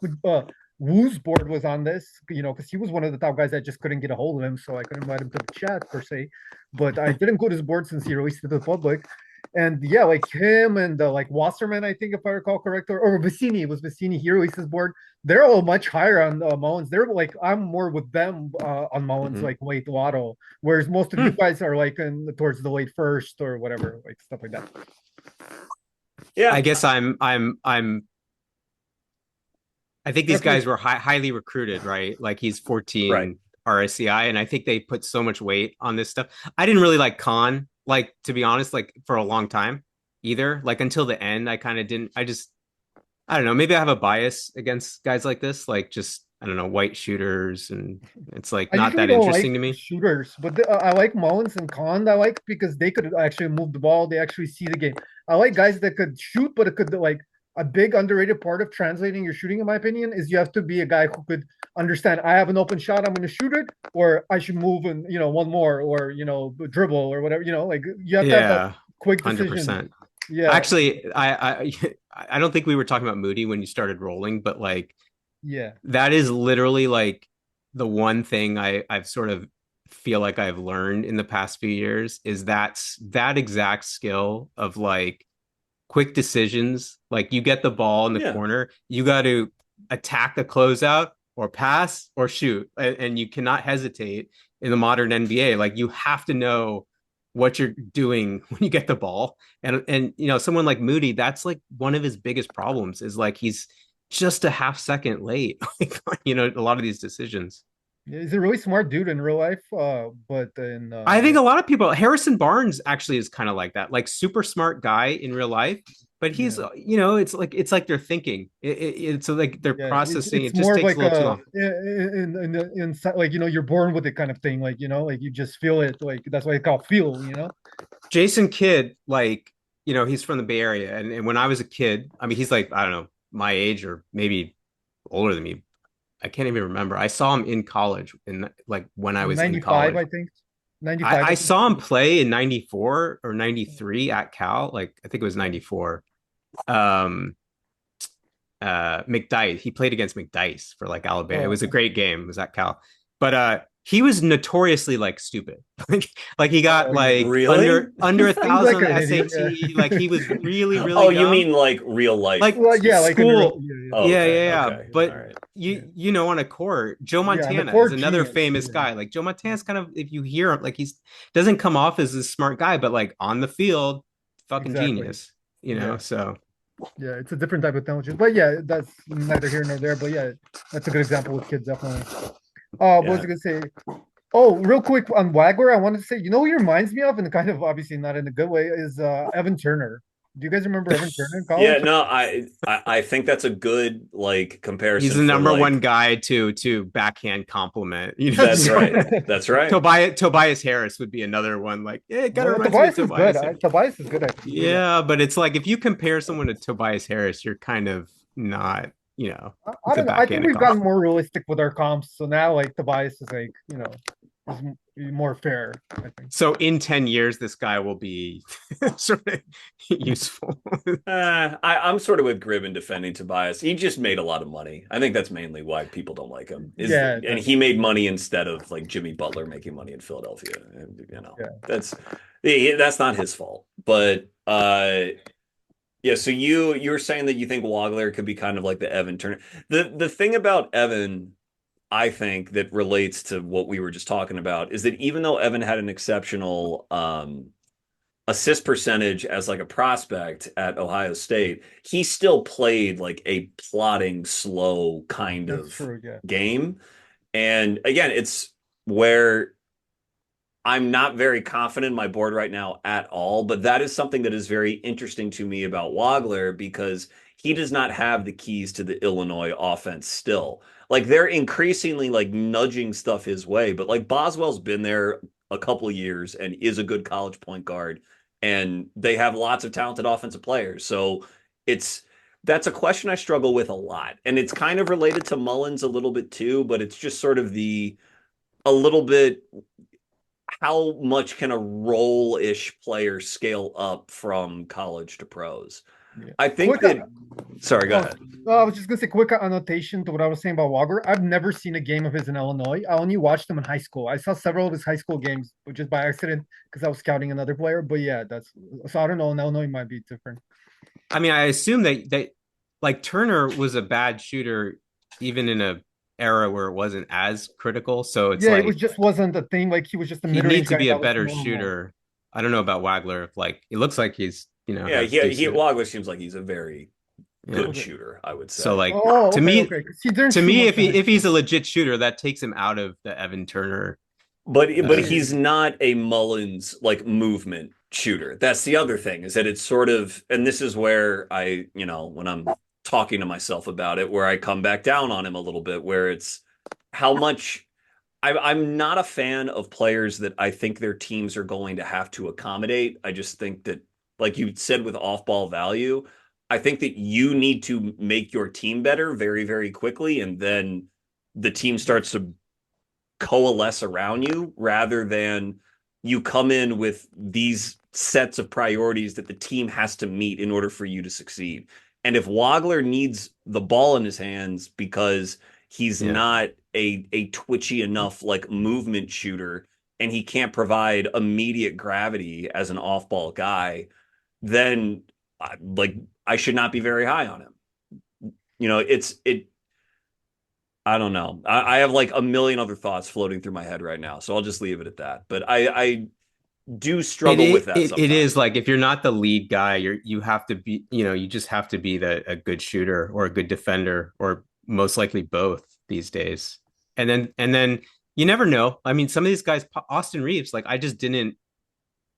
Wu's board was on this, because he was one of the top guys. I just couldn't get a hold of him, so I couldn't invite him to the chat per se. But I did include his board since he released it to the public. And yeah, like him and like Wasserman, I think if I recall correct, or Vecini, it was Vecini. He released his board. They're all much higher on Mullins. They're like I'm more with them on Mullins, Mhm. like late lotto, whereas most of you hmm, guys are like towards the late first or whatever, like stuff like that. Yeah, I guess I'm. I think these Roughly, guys were highly recruited, right? Like he's right. 14 RSCI, and I think they put so much weight on this stuff. I didn't really like Khan, like to be honest, like for a long time either. Like until the end, I kind of didn't. I don't know. Maybe I have a bias against guys like this, like just I don't know, white shooters, and it's like I not usually that don't like interesting to me. shooters, but I like Mullins and Khan. I like because they could actually move the ball. They actually see the game. I like guys that could shoot, but it could like a big underrated part of translating your shooting, in my opinion, is you have to be a guy who could understand. I have an open shot. I'm going to shoot it, or I should move and one more, or dribble or whatever. Like you have to have that Yeah, quick decision. 100%. Yeah, Actually, I don't think we were talking about Moody when you started rolling, but like yeah. that is literally like the one thing I've sort of feel like I've learned in the past few years is that exact skill of like quick decisions. Like you get the ball in the Yeah. corner, you got to attack the closeout or pass or shoot, and you cannot hesitate in the modern NBA. Like you have to know what you're doing when you get the ball. And someone like Moody, that's like one of his biggest problems is like he's just a half second late. A lot of these decisions. He's a really smart dude in real life, but in I think a lot of people, Harrison Barnes actually is kind of like that, like super smart guy in real life, but yeah. it's like they're thinking, it's like they're Yeah, processing. it's It just more of takes a like little too a long. inside, like you're born with it kind of thing, like you just feel it, like that's why it's called feel. Jason Kidd, like he's from the Bay Area, and when I was a kid, I mean, he's like I don't know my age or maybe older than me. I can't even remember. I saw him in college, in like when I was in 95, college. I think. I, 95, I I think. saw him play in '94 or '93 at Cal. Like I think it was '94. Um, McDyess. He played against McDyess for like Alabama. It Oh, was a great game. It was at Cal. But he was notoriously like stupid. Like he got like Really? under a Seems like thousand an idiot. Yeah. SAT. Like he was really, really Oh, you dumb. mean like real life Like Well, yeah, like in real. school. Yeah, Oh, Yeah, okay, yeah, yeah. okay, all But right. you know, on a court, Joe yeah. And the Montana core is another genius. famous Yeah, guy. Like Joe Montana's kind of, if you hear him, like he's doesn't come off as a smart guy, but like on the field, fucking exactly. genius. You know, Yeah, so yeah. It's a different type of intelligence, but yeah, that's neither here nor there. But yeah, that's a good example with kids, definitely. What was Yeah. I gonna say? Oh, real quick on Wagler, I wanted to say, you know who he reminds me of, and kind of obviously not in a good way, is Evan Turner. Do you guys remember Evan Turner in Yeah, college? no, I think that's a good like he's comparison the for number one like guy to backhand compliment. You know, that's so right. That's right. Tobias Harris would be another one. Like, yeah, it kind of Well, reminds me of Tobias is good. Tobias Harris. Tobias is good, actually. But yeah, Yeah, but it's like if you compare someone to Tobias Harris, you're kind of not, you know, I the don't know. I think backhand we've gotten compliment. more realistic with our comps, so now like Tobias is like, is more fair. I think. So in 10 years, this guy will be sort of useful. I'm sort of with Grib in defending Tobias. He just made a lot of money. I think that's mainly why people don't like him. Yeah, And he made money instead of like Jimmy Butler making money in Philadelphia. You know, yeah. that's not his fault. But yeah. So you were saying that you think Wagler could be kind of like the Evan Turner. The thing about Evan, I think that relates to what we were just talking about is that even though Evan had an exceptional assist percentage as like a prospect at Ohio State, he still played like a plodding, slow kind That's of true. Yeah. game. And again, it's where I'm not very confident in my board right now at all, but that is something that is very interesting to me about Wagler because he does not have the keys to the Illinois offense still. Like they're increasingly like nudging stuff his way, but like Boswell's been there a couple of years and is a good college point guard, and they have lots of talented offensive players. So it's that's a question I struggle with a lot. And it's kind of related to Mullins a little bit too, but it's just sort of the a little bit how much can a role-ish player scale up from college to pros? Yeah. I think Quick, that. Sorry, go oh, ahead. I was just gonna say quick annotation to what I was saying about Walker. I've never seen a game of his in Illinois. I only watched him in high school. I saw several of his high school games, but just by accident because I was scouting another player. But yeah, that's so I don't know. In Illinois might be different. I mean, I assume that like Turner was a bad shooter even in a era where it wasn't as critical. So it's Yeah, it was like just wasn't a thing. Like he was just a he'd need mid-range to guy be a that was better normal. shooter. I don't know about Wagler. If like it looks like he's, you know, Yeah, has he decent. Wagler seems like he's a very Yeah. good Okay. shooter, I would So say. like Oh, to okay, me, okay. Because he didn't shoot much if in high he's school. a legit shooter, that takes him out of the Evan Turner. But Yeah, he's not a Mullins like movement shooter. That's the other thing is that it's sort of, and this is where I, you know, when I'm talking to myself about it, where I come back down on him a little bit, where it's how much I'm not a fan of players that I think their teams are going to have to accommodate. I just think that, like you said, with off ball value, I think that you need to make your team better very, very quickly. And then the team starts to coalesce around you rather than you come in with these sets of priorities that the team has to meet in order for you to succeed. And if Wagler needs the ball in his hands because he's Yeah. not a twitchy enough like movement shooter and he can't provide immediate gravity as an off-ball guy, then like I should not be very high on him. You know, it I don't know. I have like a million other thoughts floating through my head right now, so I'll just leave it at that. But I do struggle with that It is sometimes. like if you're not the lead guy, you have to be, you know, you just have to be a good shooter or a good defender or most likely both these days. And then you never know. I mean, some of these guys, Austin Reeves, like I just didn't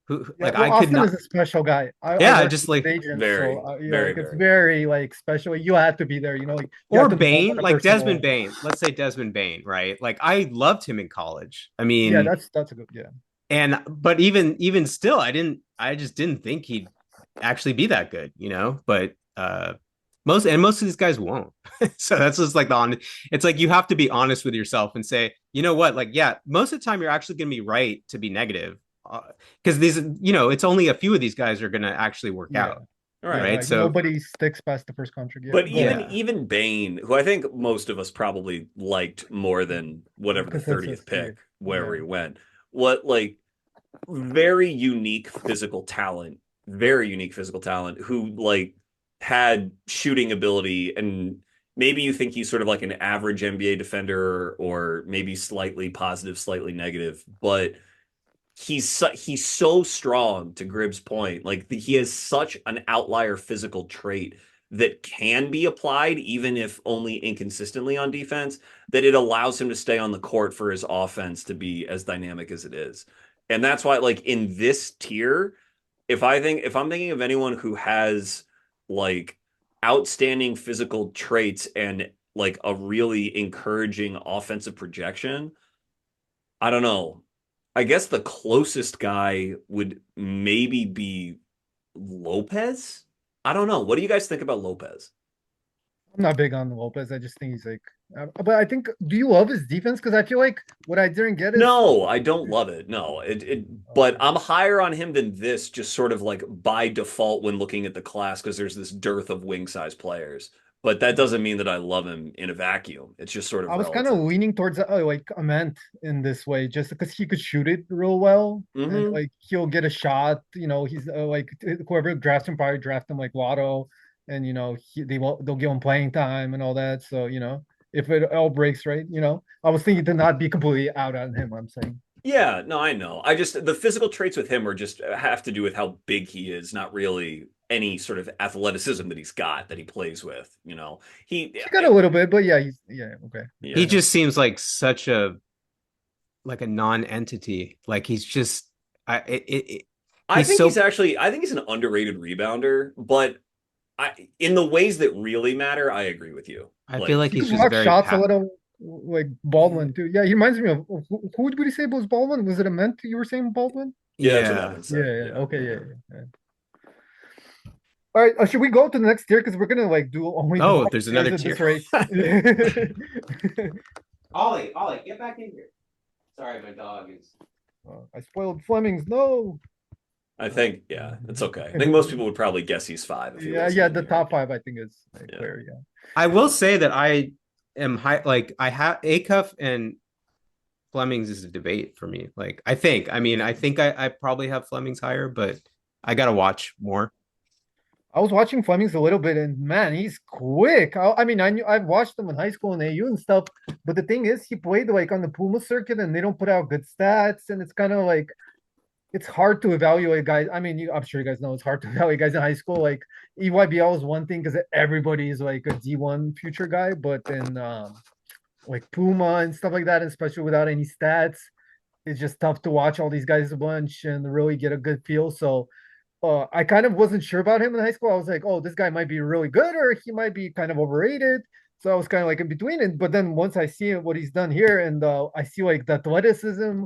who yeah. like Well, I could Austin is not. a special guy. I Yeah, worked just with like agents, so Very, yeah, very, like it's very. very like special. You have to be there. Like you or have to develop Bain, on a like Desmond personal. Bain. Let's say Desmond Bain, right? Like I loved him in college. I Yeah, mean, that's a good. Yeah, and but even still, I just didn't think he'd actually be that good, you know. But most of these guys won't. So that's just like it's like you have to be honest with yourself and say, you know what, like yeah, most of the time you're actually going to be right to be negative, because these, you know, it's only a few of these guys are going to actually work yeah, out, All yeah. right. right? Like So nobody sticks past the first contract. Yeah, But go ahead. yeah, even Bain, who I think most of us probably liked more than whatever the Consensus. 30th Yeah, pick wherever he went. What like very unique physical talent, very unique physical talent who like had shooting ability and maybe you think he's sort of like an average NBA defender or maybe slightly positive, slightly negative, but he's so strong to Gribb's point. Like he has such an outlier physical trait that can be applied even if only inconsistently on defense that it allows him to stay on the court for his offense to be as dynamic as it is. And that's why like in this tier, if I'm thinking of anyone who has like outstanding physical traits and like a really encouraging offensive projection, I don't know. I guess the closest guy would maybe be Lopez. I don't know. What do you guys think about Lopez? I'm not big on Lopez. I just think he's like, but I think, do you love his defense? Because I feel like what I didn't get is No, I don't love it. No, but I'm higher on him than this, just sort of like by default when looking at the class, because there's this dearth of wing size players. But that doesn't mean that I love him in a vacuum. It's just sort of I was kind of relative. leaning towards like Ament in this way, just because he could shoot it real well, and Hmm. like he'll get a shot. He's like whoever drafts him probably draft him like Lotto, and they'll give him playing time and all that. So if it all breaks right, I was thinking to not be completely out on him. I'm saying. Yeah, no, I know. I just the physical traits with him are just have to do with how big he is, not really any sort of athleticism that he's got that he plays with. He, He got a little bit, but yeah, yeah, okay. He yeah. just seems like such a non-entity. Like he's just I he's think so I think he's an underrated rebounder, but in the ways that really matter, I agree with you. I feel Like, like He he's could just block very shots a little, like Baldwin too. Yeah, he reminds me of who did we say was Baldwin? Was it a Ament you were saying Baldwin? yeah, that's what yeah. Evan Yeah, said. yeah. Yeah, Okay, yeah. yeah. All right, should we go to the next tier because we're gonna like do only the Oh, top there's tiers another of this tier. race. Ollie, get back in here. Sorry, my dog is. I spoiled Fleming's. No. I think, yeah, it's okay. I think most people would probably guess he's five if he Yeah, wasn't yeah. in The here. top five, I think, is Yeah. clear. Yeah. I will say that I am high. Like I have Acuff and Fleming's is a debate for me. Like I think. I mean, I think I probably have Fleming's higher, but I gotta watch more. I was watching Fleming's a little bit, and man, he's quick. I mean, I've watched him in high school and AU and stuff, but the thing is, he played like on the Puma circuit, and they don't put out good stats, and it's kind of like it's hard to evaluate guys. I mean, I'm sure you guys know it's hard to evaluate guys in high school. Like EYBL is one thing because everybody is like a D1 future guy, but then like Puma and stuff like that, and especially without any stats, it's just tough to watch all these guys a bunch and really get a good feel. So I kind of wasn't sure about him in high school. I was like, oh, this guy might be really good or he might be kind of overrated. So I was kind of like in between. And but then once I see what he's done here and I see like the athleticism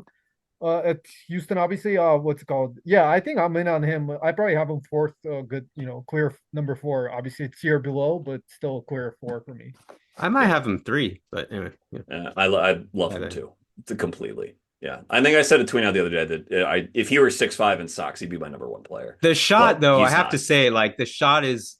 at Houston, obviously, what's it called? Yeah, I think I'm in on him. I probably have him fourth, good, clear number four. Obviously, it's here below, but still clear four for me. I might have him three, but anyway. Yeah. I love him too, completely. Yeah, I think I said a tweet out the other day that if he were 6'5" in socks, he'd be my number one player. The shot, But though, I he's have to not. say, like the shot is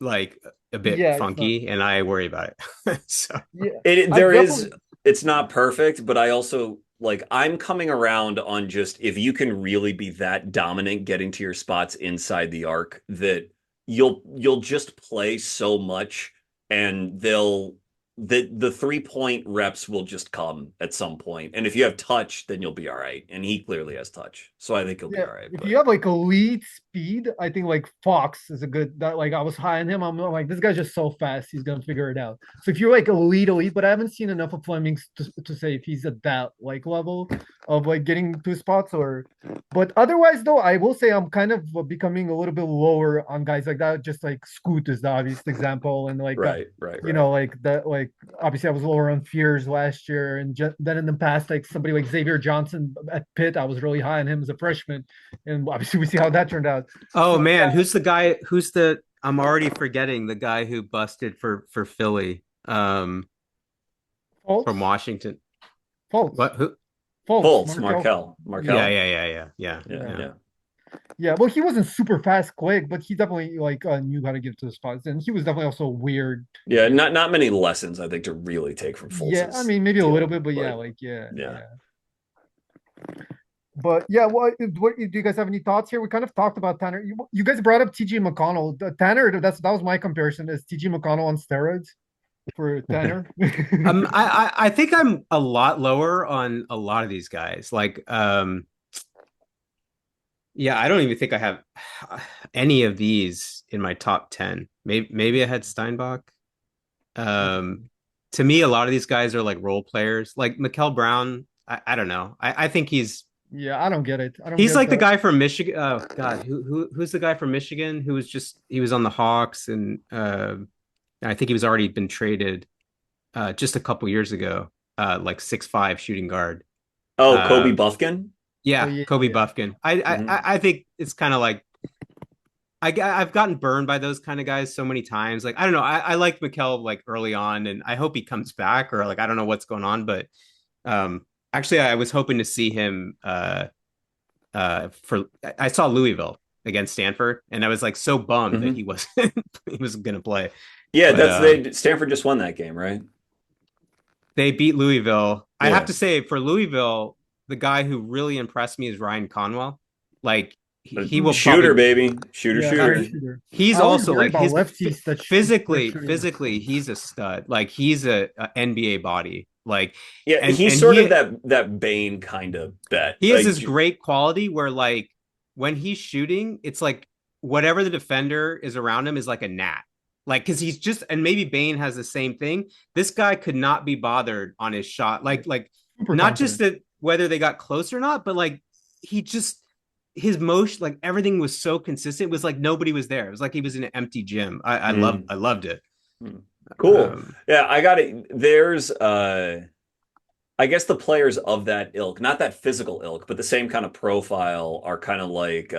like a bit Yeah, it's not. funky, and I worry about it. So Yeah, It I there is definitely. it's not perfect, but I also like I'm coming around on just if you can really be that dominant getting to your spots inside the arc that you'll just play so much and the 3-point reps will just come at some point. And if you have touch, then you'll be all right. And he clearly has touch. So I think he'll be Yeah, all right. if But you have like elite speed, I think like Fox is a good that like I was high on him. I'm like, this guy's just so fast, he's gonna figure it out. So if you're like elite, but I haven't seen enough of Fleming's to say if he's at that like level of like getting to spots or but otherwise though, I will say I'm kind of becoming a little bit lower on guys like that. Just like Scoot is the obvious example, and like right. like that like obviously I was lower on Fears last year, and then in the past, like somebody like Xavier Johnson at Pitt, I was really high on him as a freshman, and obviously we see how that turned out. oh So man, who's the guy? Who's the? I'm already forgetting the guy who busted for Philly, from Fultz, Washington. Fultz, What? Who? Fultz, Fultz, Markel. Markel. Yeah, Yeah, Markel. yeah, yeah, yeah, yeah, Yeah, yeah. yeah. yeah. Yeah, well, he wasn't super fast, quick, but he definitely like knew how to get to the spots, and he was definitely also weird. Yeah, You know. not many lessons I think to really take from Yeah, I Fultz's mean maybe a little deal, bit, but yeah, but like yeah, yeah. yeah. But yeah, what do you guys have any thoughts here? We kind of talked about Tanner. You guys brought up TG McConnell. Tanner, that was my comparison. Is TG McConnell on steroids for Tanner? I think I'm a lot lower on a lot of these guys. Like, yeah, I don't even think I have any of these in my top 10. Maybe I had Steinbach. Um, to me, a lot of these guys are like role players. Like Mikel Brown, I don't know. I think Yeah, I don't get it. I don't he's get like the that. guy from Michigan. Oh God, who's the guy from Michigan who was just he was on the Hawks and I think he was already been traded just a couple years ago. Like 6'5" shooting guard. Oh, Kobe Uh, Buffkin? Oh yeah, yeah, Kobe yeah. Buffkin. I think it's kind of like I've gotten burned by those kind of guys so many times. Like I don't know. I liked Mikel like early on, and I hope he comes back. Or like I don't know what's going on, but actually I was hoping to see him for I saw Louisville against Stanford, and I was like so bummed that Hmm. he wasn't he was gonna play. Yeah, But Stanford just won that game, right? they beat Louisville. I have Yeah. to say for Louisville, the guy who really impressed me is Ryan Conwell. Like he will Shooter, probably baby. Shooter, Yeah, great shooter. shooter. he's I always also worry like about his lefties that they're shooting. physically he's a stud. Like he's a NBA body. Like Yeah, he's and sort of that Bane kind of bet. he has this great quality where like when he's shooting, it's like whatever the defender is around him is like a gnat. Like because he's just and maybe Bane has the same thing. This guy could not be bothered on his shot. Like Super not just confident. that whether they got close or not, but like he just his motion, like everything was so consistent. It was like nobody was there. It was like he was in an empty gym. Mm. I loved it. Cool. Yeah, I got it. There's I guess the players of that ilk, not that physical ilk, but the same kind of profile are kind of like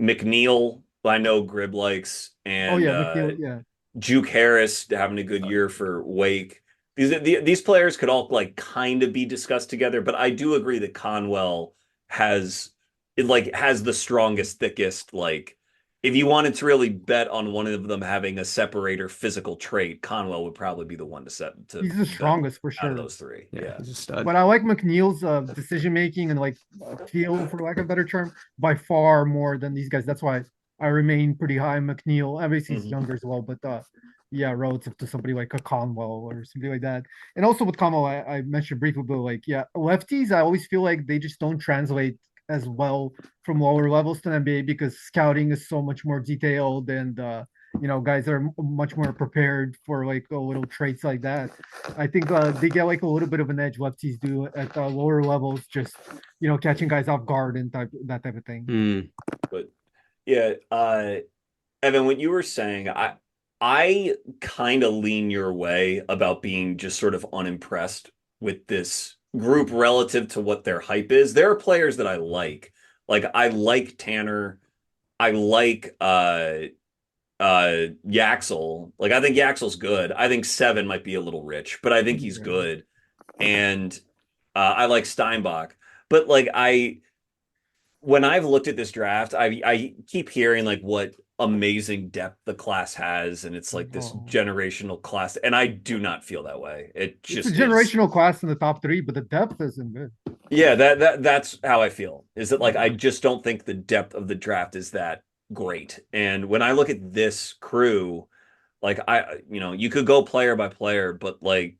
McNeil, who I know Grib likes, Oh and yeah, McNeil. Yeah, Juke Harris having a good year for Wake. These players could all like kind of be discussed together, but I do agree that Conwell has has the strongest, thickest like. If you wanted to really bet on one of them having a separator physical trait, Conwell would probably be the one to he's the bet strongest for out of sure. those three. Yeah, Yeah. he's a stud. But I like McNeil's decision making and like feel, for lack of a better term, by far more than these guys. That's why I remain pretty high on McNeil. Obviously, he's Mhm. younger as well, but yeah, relative to somebody like a Conwell or something like that. And also with Conwell, I mentioned briefly, but like, yeah, lefties, I always feel like they just don't translate as well from lower levels to NBA because scouting is so much more detailed and guys are much more prepared for like a little traits like that. I think they get like a little bit of an edge lefties do at lower levels, just catching guys off guard and that type of thing. Mm. But yeah, Evan, what you were saying, I kind of lean your way about being just sort of unimpressed with this group relative to what their hype is. There are players that I like. Like I like Tanner. I like Yaxel. Like I think Yaxel's good. I think Seven might be a little rich, but I think he's Yeah. good. And I like Steinbach. But like when I've looked at this draft, I keep hearing like what amazing depth the class has, and it's like this Oh. generational class, and I do not feel that way. It It's a just is. generational class in the top three, but the depth isn't good. Yeah, that's how I feel. Is that like I just don't think the depth of the draft is that great. And when I look at this crew, like you could go player by player, but like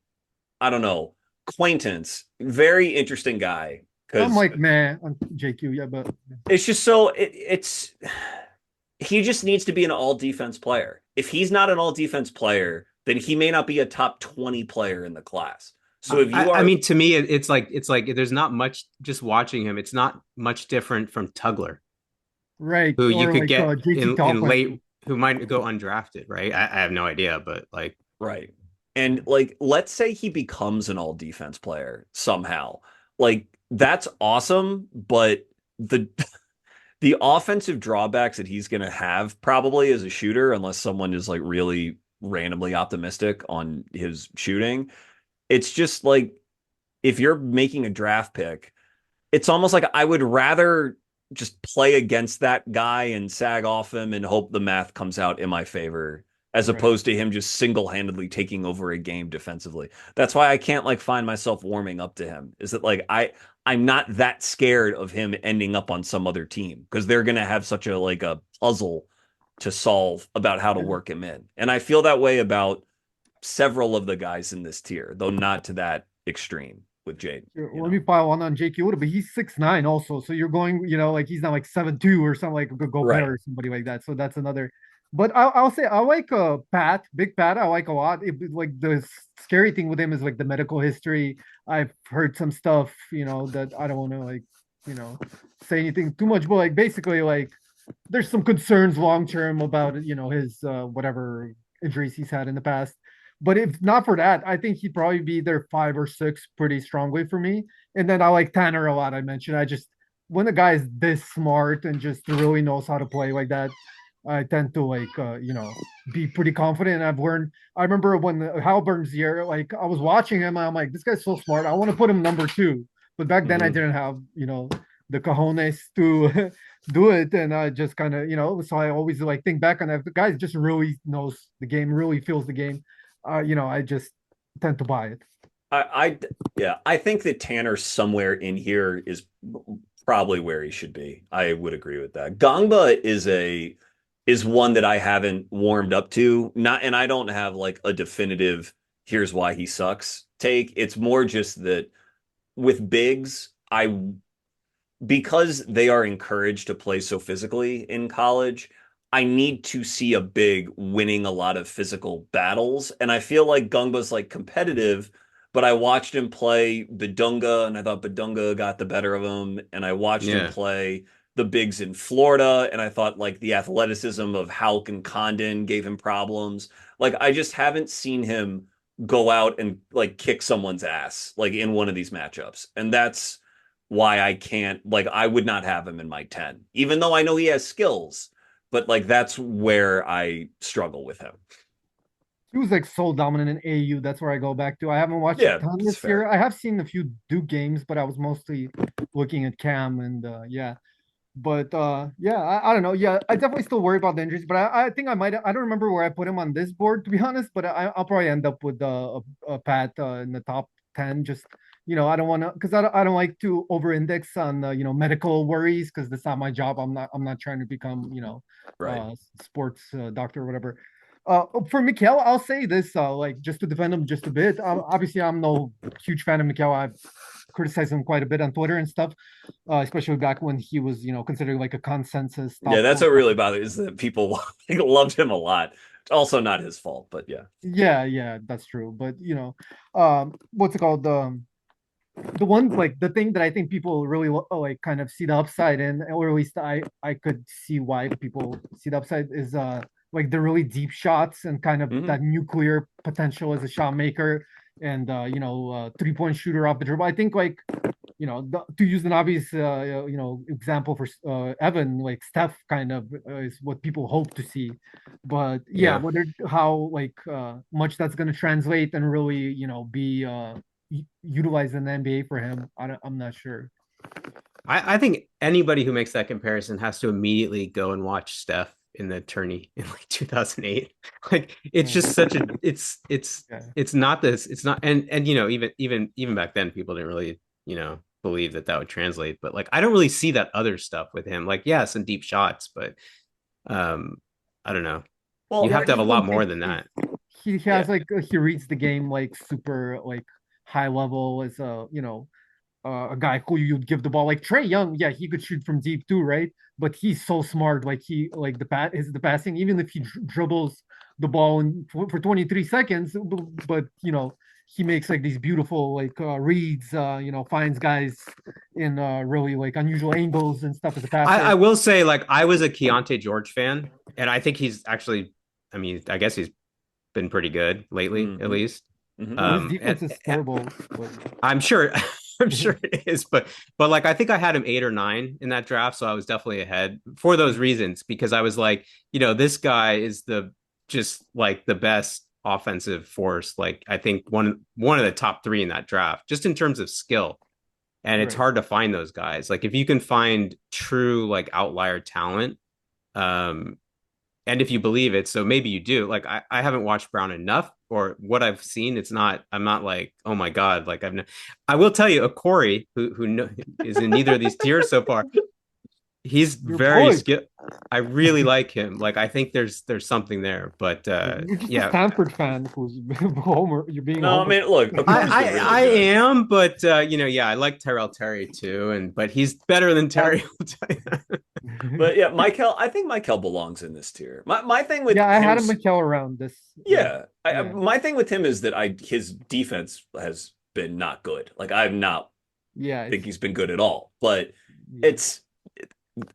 I don't know, Quaintance, very interesting guy I'm because like man on JQ, yeah, but it's just so it's he just needs to be an all defense player. If he's not an all defense player, then he may not be a top 20 player in the class. So if you I are mean, to me, it's like there's not much just watching him. It's not much different from Tugler, right, who you or could like get JT in Toplines. late, who might go undrafted, right? I have no idea, but like, right, and like let's say he becomes an all defense player somehow, like that's awesome, but the the offensive drawbacks that he's going to have probably as a shooter, unless someone is like really randomly optimistic on his shooting, it's just like if you're making a draft pick, it's almost like I would rather just play against that guy and sag off him and hope the math comes out in my favor, as Right. opposed to him just single-handedly taking over a game defensively. That's why I can't like find myself warming up to him. Is that like I'm not that scared of him ending up on some other team because they're gonna have such a like a puzzle to solve about how to work him in. And I feel that way about several of the guys in this tier, though not to that extreme with Jade. Let me pile on JQ, but he's 6'9" also. So you're going, like he's not like 7'2" or something like Gobert Right. or somebody like that. So that's another. But I'll say I like Pat, Big Pat. I like a lot. Like the scary thing with him is like the medical history. I've heard some stuff, that I don't want to like, say anything too much. But like basically, like there's some concerns long term about his whatever injuries he's had in the past. But if not for that, I think he'd probably be there 5 or 6 pretty strongly for me. And then I like Tanner a lot. I mentioned I just when a guy is this smart and just really knows how to play like that, I tend to like be pretty confident. I've learned. I remember when Halburn's year, like I was watching him, I'm like, this guy's so smart. I want to put him number 2. But back then I didn't have the cojones to do it, and I just kind of So I always like think back on that. The guy just really knows the game, really feels the game. I just tend to buy it. Yeah, I think that Tanner somewhere in here is probably where he should be. I would agree with that. Gangba is one that I haven't warmed up to. Not, and I don't have like a definitive here's why he sucks take. It's more just that with bigs, because they are encouraged to play so physically in college, I need to see a big winning a lot of physical battles. And I feel like Gungba's like competitive, but I watched him play Badunga and I thought Badunga got the better of him. And I watched him play the bigs in Florida and I thought like the athleticism of Hauk and Condon gave him problems. Like I just haven't seen him go out and like kick someone's ass like in one of these matchups. And that's why I can't like I would not have him in my 10, even though I know he has skills, but like that's where I struggle with him. He was like so dominant in AU. That's where I go back to. I haven't watched a Yeah, ton it's this year. fair. I have seen a few Duke games, but I was mostly looking at Cam and yeah. But yeah, I don't know. Yeah, I definitely still worry about the injuries, but I think I might. I don't remember where I put him on this board to be honest, but I'll probably end up with a Pat in the top 10. Just I don't want to because I don't like to over index on medical worries because that's not my job. I'm not trying to become Right. sports doctor or whatever. For Mikel, I'll say this, like just to defend him just a bit. Obviously, I'm no huge fan of Mikel. I've criticized him quite a bit on Twitter and stuff, especially back when he was, considered like a consensus Yeah, top that's four. what really bothers is that people loved him a lot. It's also not his fault, but yeah. Yeah, that's true. But what's it called? The one like the thing that I think people really like kind of see the upside in, or at least I could see why people see the upside is like the really deep shots and kind of Mhm. that nuclear potential as a shot maker and 3-point shooter off the dribble. I think like to use an obvious example for Evan, like Steph kind of is what people hope to see, but yeah, Yeah. whether how like much that's going to translate and really be utilized in the NBA for him, I'm not sure. I think anybody who makes that comparison has to immediately go and watch Steph in the tourney in like 2008. Like it's just such a Yeah. it's not this it's not and even back then people didn't really believe that would translate, but like I don't really see that other stuff with him. Like yeah, some deep shots, but um I don't know. You Well, Yeah, have I to have a just lot don't more think than that. he yeah. has like he reads the game like super like high level as a guy who you'd give the ball like Trey Young. Yeah, he could shoot from deep too, right? But he's so smart. Like he like the passing, even if he dribbles the ball for 23 seconds, but he makes like these beautiful like reads. Finds guys in really like unusual angles and stuff as a I passer. will say, like, I was a Keontae George fan, and I think he's actually, I mean, I guess he's been pretty good lately, at Hmm. least. Hmm. Oh, his And, defense is horrible. But... I'm sure, I'm sure it is, but like, I think I had him 8 or 9 in that draft, so I was definitely ahead for those reasons because I was like, this guy is just like the best offensive force. Like, I think one of the top 3 in that draft, just in terms of skill. and it's Right. hard to find those guys. Like if you can find true like outlier talent, um, and if you believe it, so maybe you do. Like I haven't watched Brown enough, or what I've seen, it's not. I'm not like, oh my god, like I will tell you, a Corey is in neither of these tiers so far. He's Your very boy. skilled. I really like him. Like I think there's something there, but You're just a yeah, Stanford fan who's Homer. You're being a No, I Homer. mean, look, Corey's been really I good. am, but yeah, I like Tyrell Terry too, but he's better than Uh, Terry. But yeah, Michael, I think Michael belongs in this tier. My thing with yeah, I had a him's Mikel around this. yeah, Yeah, my thing with him is that his defense has been not good. Like I'm not yeah, think he's been good at all. But yeah, it's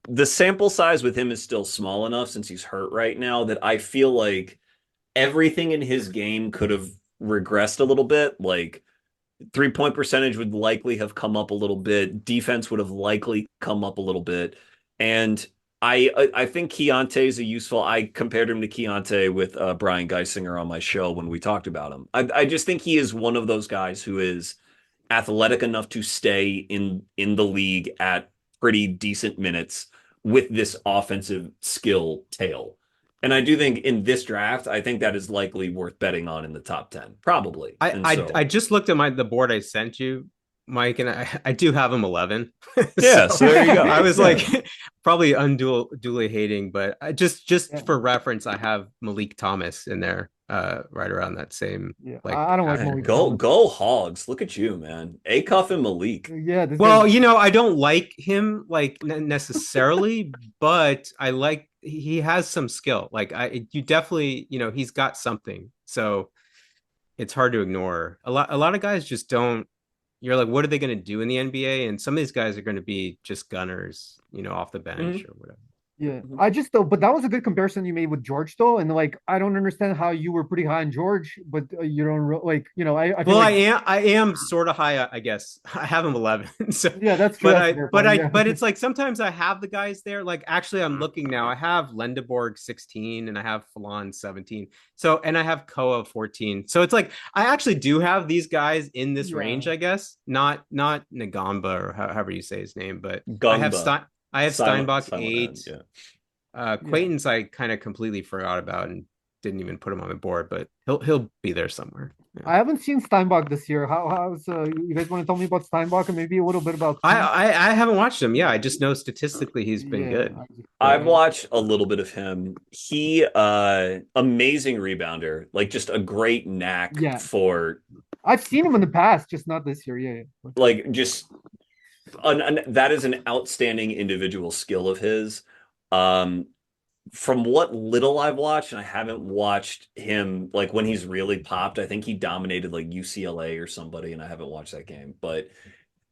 the sample size with him is still small enough since he's hurt right now that I feel like everything in his game could have regressed a little bit. Like 3-point percentage would likely have come up a little bit. Defense would have likely come up a little bit. And I think Keontae is a useful. I compared him to Keontae with Brian Geisinger on my show when we talked about him. I just think he is one of those guys who is athletic enough to stay in the league at pretty decent minutes with this offensive skill tail. And I do think in this draft, I think that is likely worth betting on in the top 10, probably. And I so, just looked at the board I sent you, Mike, and I do have him 11. So yeah, so there you go. I was Yeah. like probably unduly hating, but just yeah, for reference, I have Malik Thomas in there, right around that same yeah. like. I don't like Malik Go Thomas. go Hogs. Look at you, man. Acuff and Malik. Yeah, this guy's Well, I don't like him like necessarily, but I like he has some skill. Like you definitely, he's got something. So it's hard to ignore. A lot of guys just don't. You're like, what are they going to do in the NBA? And some of these guys are going to be just gunners, off the bench Mhm. or whatever. yeah. Mhm. I just though, but that was a good comparison you made with George though, and like I don't understand how you were pretty high on George, but you don't like I feel Well, I like am I am sort of high, I guess. I have him 11. So, yeah, that's true. but That's I fair but point. I Yeah, but it's like sometimes I have the guys there. Like actually, I'm looking now. I have Lendeborg 16 and I have Falon 17. So and I have Koa 14. So it's like I actually do have these guys in this range, yeah, I guess. Not Nagamba or however you say his name, but I have Gungba. I have Steinbach Silent N. 8. Yeah. yeah. Quaintance I kind of completely forgot about and didn't even put him on the board, but he'll be there somewhere. Yeah. I haven't seen Steinbach this year. How's you guys want to tell me about Steinbach and maybe a little bit about I, Keith? I I haven't watched him. Yeah, I just know statistically he's been Yeah, good. I've But watched a little bit of him. He amazing rebounder, like just a great knack yeah. for I've seen him in the past, just not this year. Yeah, yeah. like just that is an outstanding individual skill of his. Um from what little I've watched, and I haven't watched him like when he's really popped, I think he dominated like UCLA or somebody, and I haven't watched that game. But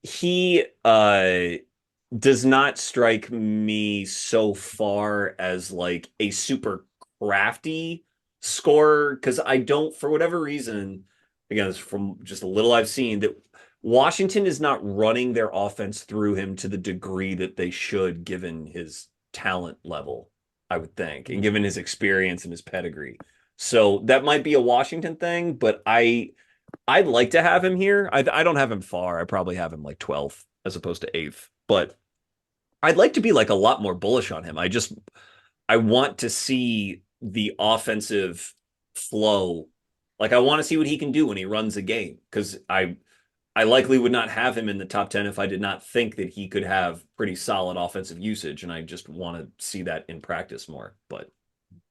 he does not strike me so far as like a super crafty scorer because I don't, for whatever reason, again, it's from just a little I've seen that Washington is not running their offense through him to the degree that they should, given his talent level, I would think, and given his experience and his pedigree. So that might be a Washington thing, but I'd like to have him here. I don't have him far. I probably have him like 12th as opposed to 8th, but I'd like to be like a lot more bullish on him. I want to see the offensive flow. Like I want to see what he can do when he runs a game because I likely would not have him in the top 10 if I did not think that he could have pretty solid offensive usage, and I just want to see that in practice more. But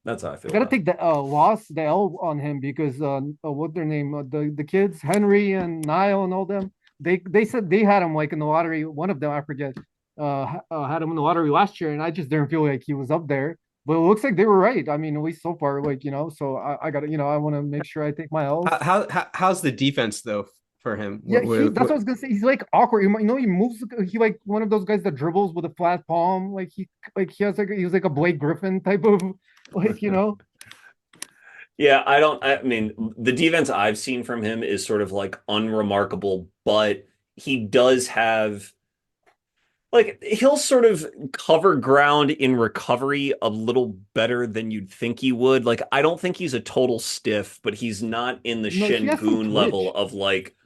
that's how I I feel gotta about him. take the L on him because what their name the kids Henry and Niall and all them they said they had him like in the lottery. One of them I forget had him in the lottery last year, and I just didn't feel like he was up there. But it looks like they were right. I mean, at least so far, like so I gotta I want to make sure I take my L's. how's the defense though for him? Yeah, that's what I was gonna say. He's like awkward. He moves. He like one of those guys that dribbles with a flat palm. Like he has like he was like a Blake Griffin type of like Yeah, I mean, the defense I've seen from him is sort of like unremarkable, but he does have like he'll sort of cover ground in recovery a little better than you'd think he would. Like I don't think he's a total stiff, but he's not in the he has some Şengün level twitch. of like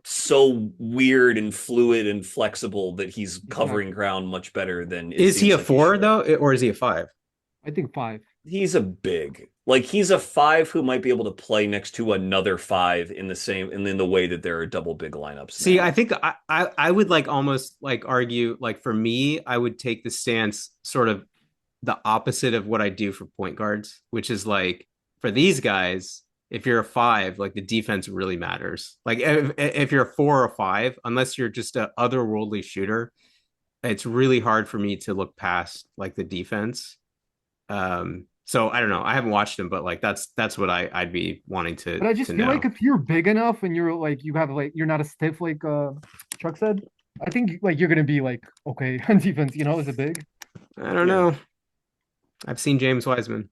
so weird and fluid and flexible that he's covering ground much better than it Is he seems a like four should. though, or is he a five? I think 5. He's a big, like he's a five who might be able to play next to another five in the same and in the way that there are double big lineups See, now. I think I would like almost like argue like for me, I would take the stance sort of the opposite of what I do for point guards, which is like for these guys, if you're a five, like the defense really matters. Like if you're a four or a five, unless you're just a otherworldly shooter, it's really hard for me to look past like the defense. So I don't know. I haven't watched him, but like that's what I'd be wanting But I to just feel like know. if you're big enough and you're like you have like you're not a stiff like Chuck said, I think like you're gonna be like okay on defense, you know, as a big. I don't Yeah. know. I've seen James Wiseman.